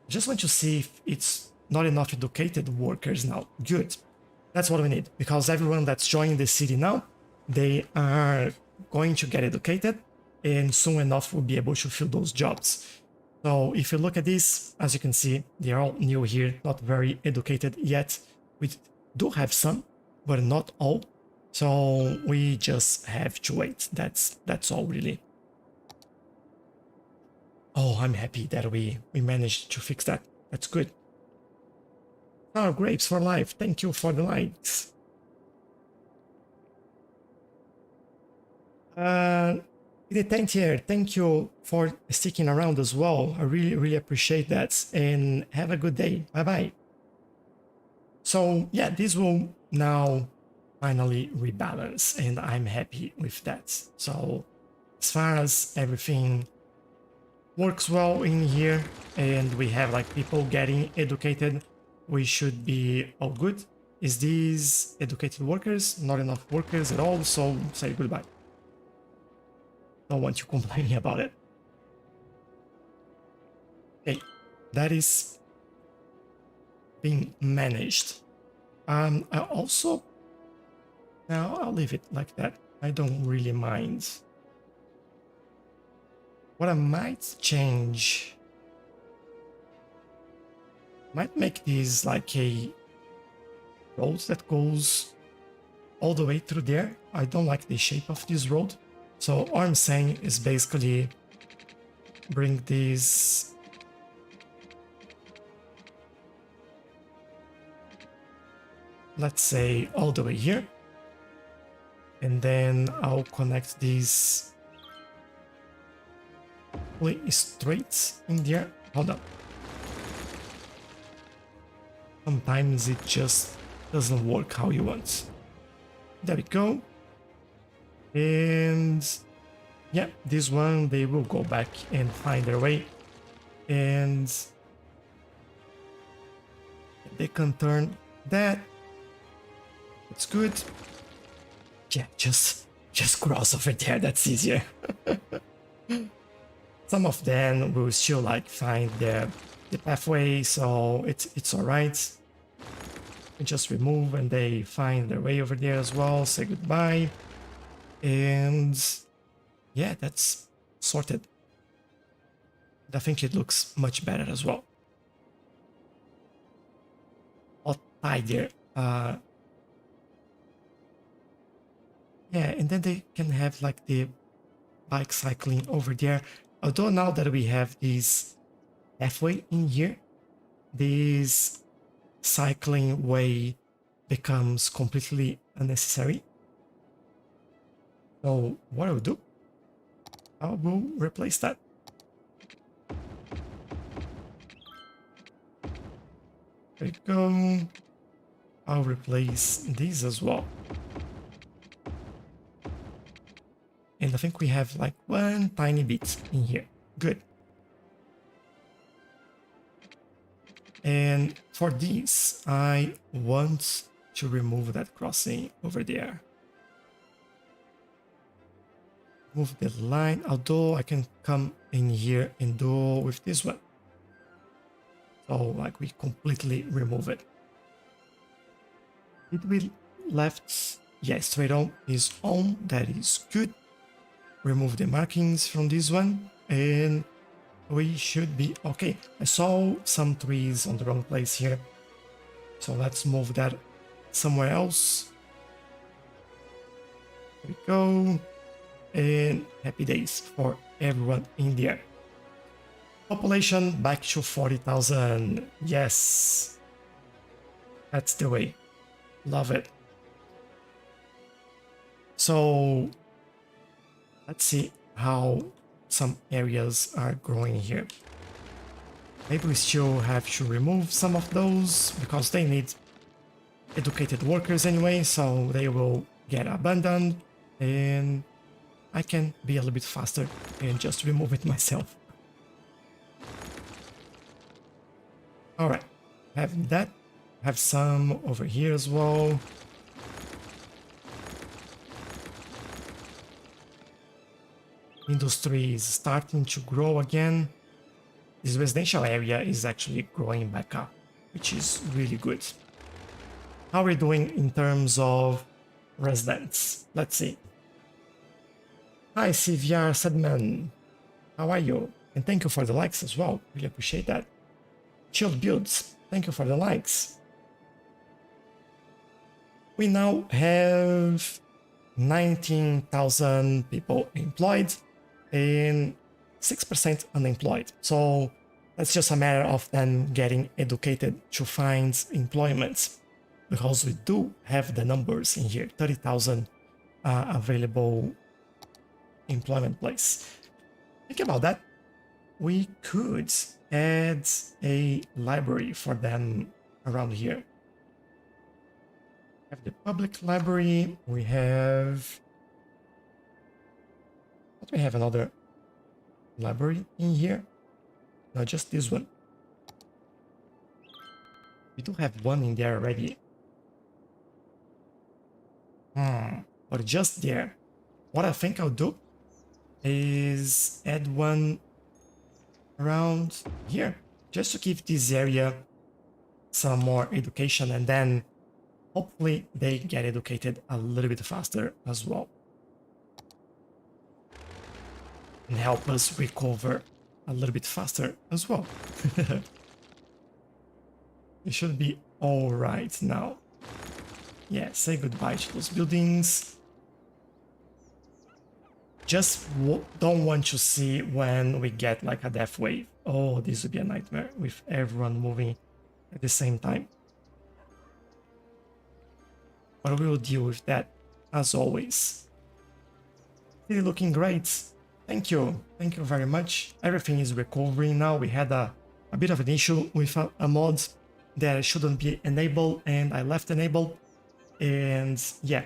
Just want to see if it's not enough educated workers now. Good. That's what we need, because everyone that's joining the city now, they are going to get educated, and soon enough we'll be able to fill those jobs. So if you look at this, as you can see, they're all new here, not very educated yet. We do have some, but not all. So we just have to wait. That's all really. Oh, I'm happy that we managed to fix that. That's good. Sour grapes for life. Thank you for the likes. Thank you for sticking around as well. I really appreciate that, and have a good day. Bye-bye. So yeah, this will now finally rebalance, and I'm happy with that. So as far as everything works well in here, and we have like people getting educated, we should be all good. Is these educated workers? Not enough workers at all, so say goodbye. Don't want you complaining about it. Okay, that is being managed. I also, now I'll leave it like that. I don't really mind. What I might change, might make this like a road that goes all the way through there. I don't like the shape of this road. So all I'm saying is basically bring these let's say all the way here, and then I'll connect these straight in there. Hold on. Sometimes it just doesn't work how you want. There we go. And yeah, this one, they will go back and find their way. And they can turn that. It's good. Yeah, just cross over there, that's easier. Some of them will still like find the pathway, so it's alright. You just remove and they find their way over there as well, say goodbye. And yeah, that's sorted. I think it looks much better as well. A lot tidier. Yeah, and then they can have like the bike cycling over there. Although now that we have this pathway in here, this cycling way becomes completely unnecessary. So what I'll do, I will replace that. There we go. I'll replace these as well. And I think we have like one tiny bit in here. Good. And for this, I want to remove that crossing over there. Move the line, although I can come in here and do with this one. So like we completely remove it. Did we left? Yes, straight on is on, that is good. Remove the markings from this one and we should be okay. I saw some trees on the wrong place here, so let's move that somewhere else. There we go. And happy days for everyone in there. Population back to 40,000. Yes, that's the way. Love it. So let's see how some areas are growing here. Maybe we still have to remove some of those because they need educated workers anyway, so they will get abandoned, and I can be a little bit faster and just remove it myself. Alright, have that. Have some over here as well. Industry is starting to grow again. This residential area is actually growing back up, which is really good. How are we doing in terms of residents? Let's see. Hi CVR Sedman, how are you? And thank you for the likes as well, really appreciate that. Chilled Builds, thank you for the likes. We now have 19,000 people employed and 6% unemployed. So that's just a matter of them getting educated to find employment, because we do have the numbers in here, 30,000 available employment place. Think about that. We could add a library for them around here. We have the public library, we have... Don't we have another library in here? No, just this one. We do have one in there already. But just there. What I think I'll do is add one around here, just to give this area some more education, and then hopefully they get educated a little bit faster as well. And help us recover a little bit faster as well. It should be all right now. Yeah, say goodbye to those buildings. Just don't want to see when we get like a death wave. Oh, this would be a nightmare with everyone moving at the same time. But we will deal with that as always. Still looking great. Thank you. Thank you very much. Everything is recovering now. We had a bit of an issue with a mod that shouldn't be enabled, and I left enabled. And yeah,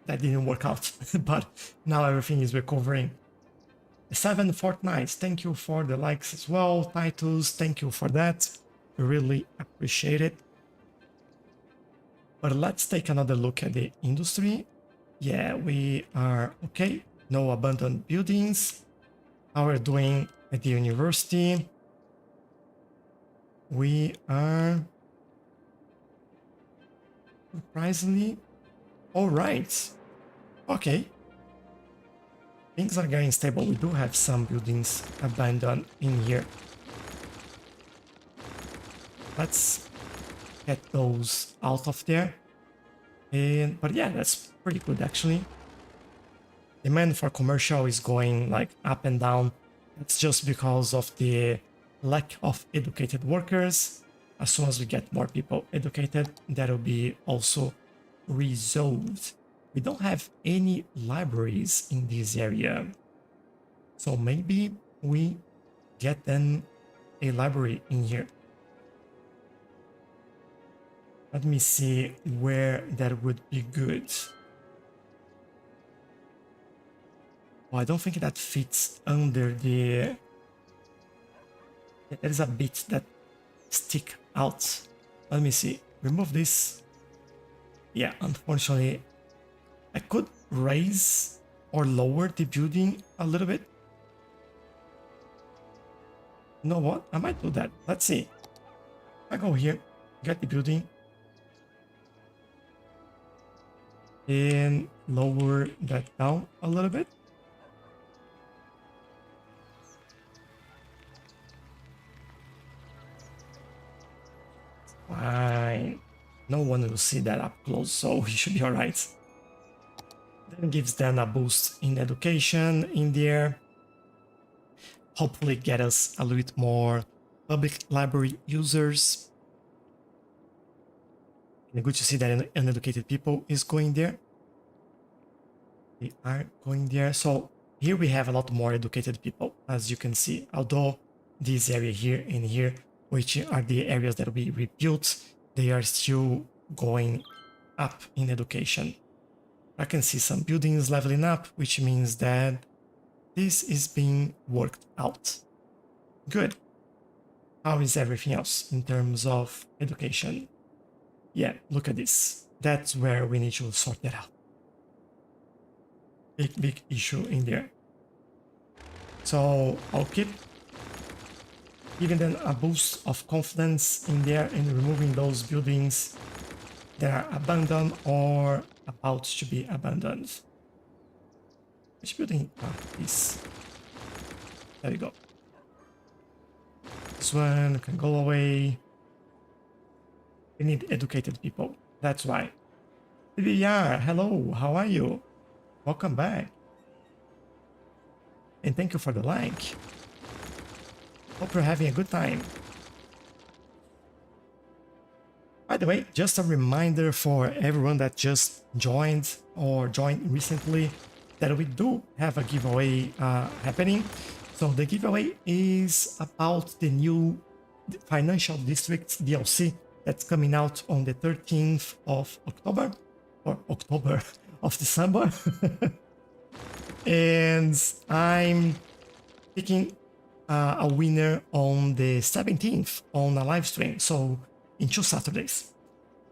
that didn't work out. But now everything is recovering. 7 Fortnites, thank you for the likes as well. Titus, thank you for that. Really appreciate it. But let's take another look at the industry. Yeah, we are okay. No abandoned buildings. How we're doing at the university. We are surprisingly all right. Okay. Things are getting stable. We do have some buildings abandoned in here. Let's get those out of there. But yeah, that's pretty good actually. Demand for commercial is going like up and down. That's just because of the lack of educated workers. As soon as we get more people educated, that will be also resolved. We don't have any libraries in this area. So maybe we get then a library in here. Let me see where that would be good. Oh, I don't think that fits under the... There is a bit that stick out. Let me see. Remove this. Yeah, unfortunately, I could raise or lower the building a little bit. You know what? I might do that. Let's see. I go here, get the building, and lower that down a little bit. Fine. No one will see that up close, so he should be alright. Then gives them a boost in education in there. Hopefully get us a little bit more public library users. And good to see that uneducated people is going there. They are going there. So here we have a lot more educated people, as you can see. Although this area here and here, which are the areas that will be rebuilt, they are still going up in education. I can see some buildings leveling up, which means that this is being worked out. Good. How is everything else in terms of education? Yeah, look at this. That's where we need to sort that out. Big issue in there. So I'll keep giving them a boost of confidence in there and removing those buildings that are abandoned or about to be abandoned. Which building? This. There we go. This one can go away. We need educated people. That's why. BBR, hello, how are you? Welcome back. And thank you for the like. Hope you're having a good time. By the way, just a reminder for everyone that just joined or joined recently that we do have a giveaway happening. So the giveaway is about the new Financial District DLC that's coming out on the 13th of October, or October of December. And I'm picking a winner on the 17th on a live stream, so in 2 Saturdays.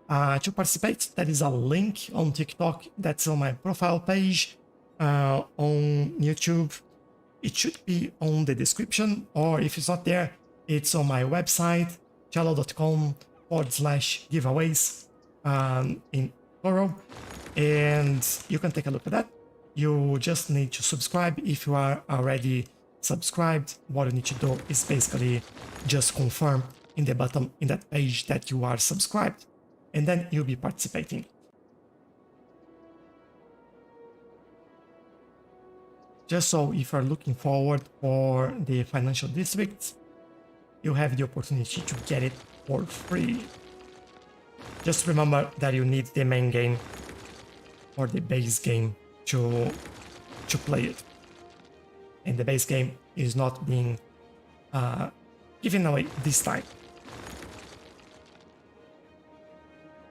To participate, there is a link on TikTok that's on my profile page, on YouTube. It should be on the description, or if it's not there, it's on my website, tchelow.com/giveaways in plural, and you can take a look at that. You just need to subscribe if you are already subscribed. What you need to do is basically just confirm in the bottom in that page that you are subscribed, and then you'll be participating. just so if you're looking forward for the financial districts, you have the opportunity to get it for free. Just remember that you need the main game or the base game to play it. And the base game is not being given away this time.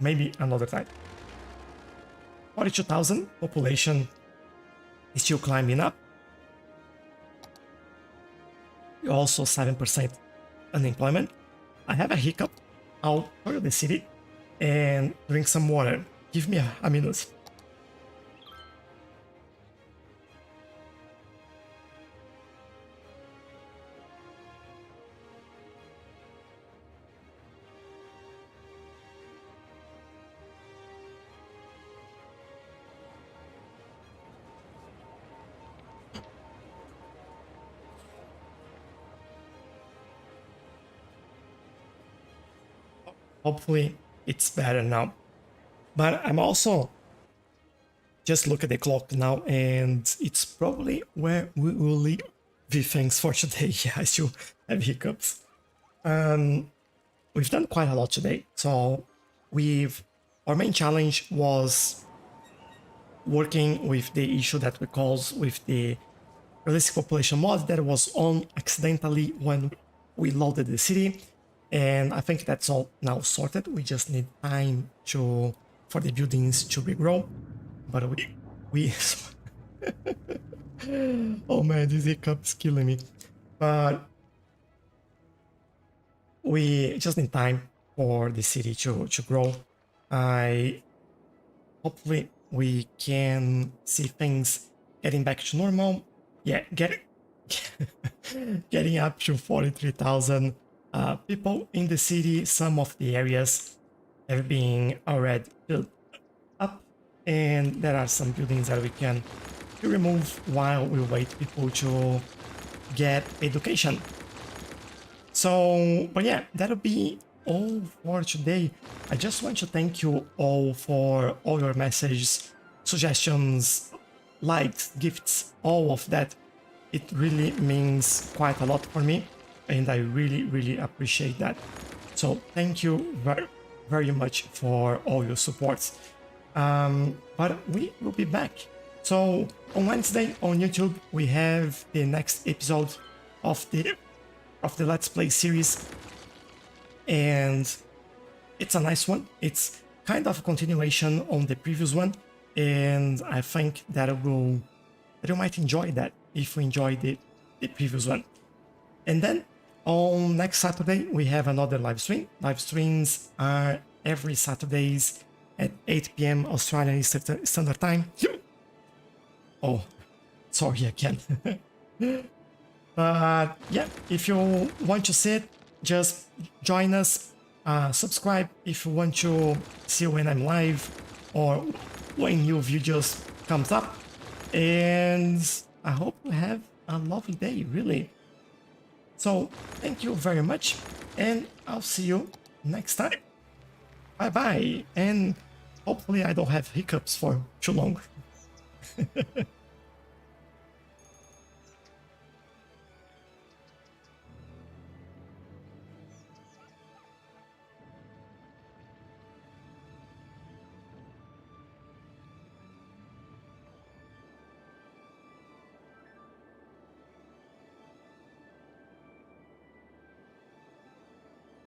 Maybe another time. 42,000 population is still climbing up. Also 7% unemployment. I have a hiccup. I'll go to the city and drink some water. Give me a minute. Hopefully it's better now. But I'm also just look at the clock now, and it's probably where we will leave things for today. Yeah, I still have hiccups. We've done quite a lot today. So our main challenge was working with the issue that we caused with the realistic population mod that was on accidentally when we loaded the city. And I think that's all now sorted. We just need time for the buildings to regrow. But we oh man, this hiccup's killing me. But we just need time for the city to grow. Hopefully we can see things getting back to normal. Yeah, getting up to 43,000 people in the city. Some of the areas have been already built up, and there are some buildings that we can remove while we wait people to get education. So, but yeah, that'll be all for today. I just want to thank you all for all your messages, suggestions, likes, gifts, all of that. It really means quite a lot for me, and I really appreciate that. So thank you very much for all your support. But we will be back. So on Wednesday on YouTube we have the next episode of the Let's Play series, and it's a nice one. It's kind of a continuation on the previous one, and I think that you might enjoy that if you enjoyed the previous one. And then on next Saturday we have another live stream. Live streams are every Saturdays at 8 p.m. Australian Eastern Standard Time. Oh, sorry again. But yeah, if you want to see it, just join us. Subscribe if you want to see when I'm live or when new videos comes up. And I hope you have a lovely day, really. So thank you very much, and I'll see you next time. Bye bye, and hopefully I don't have hiccups for too long.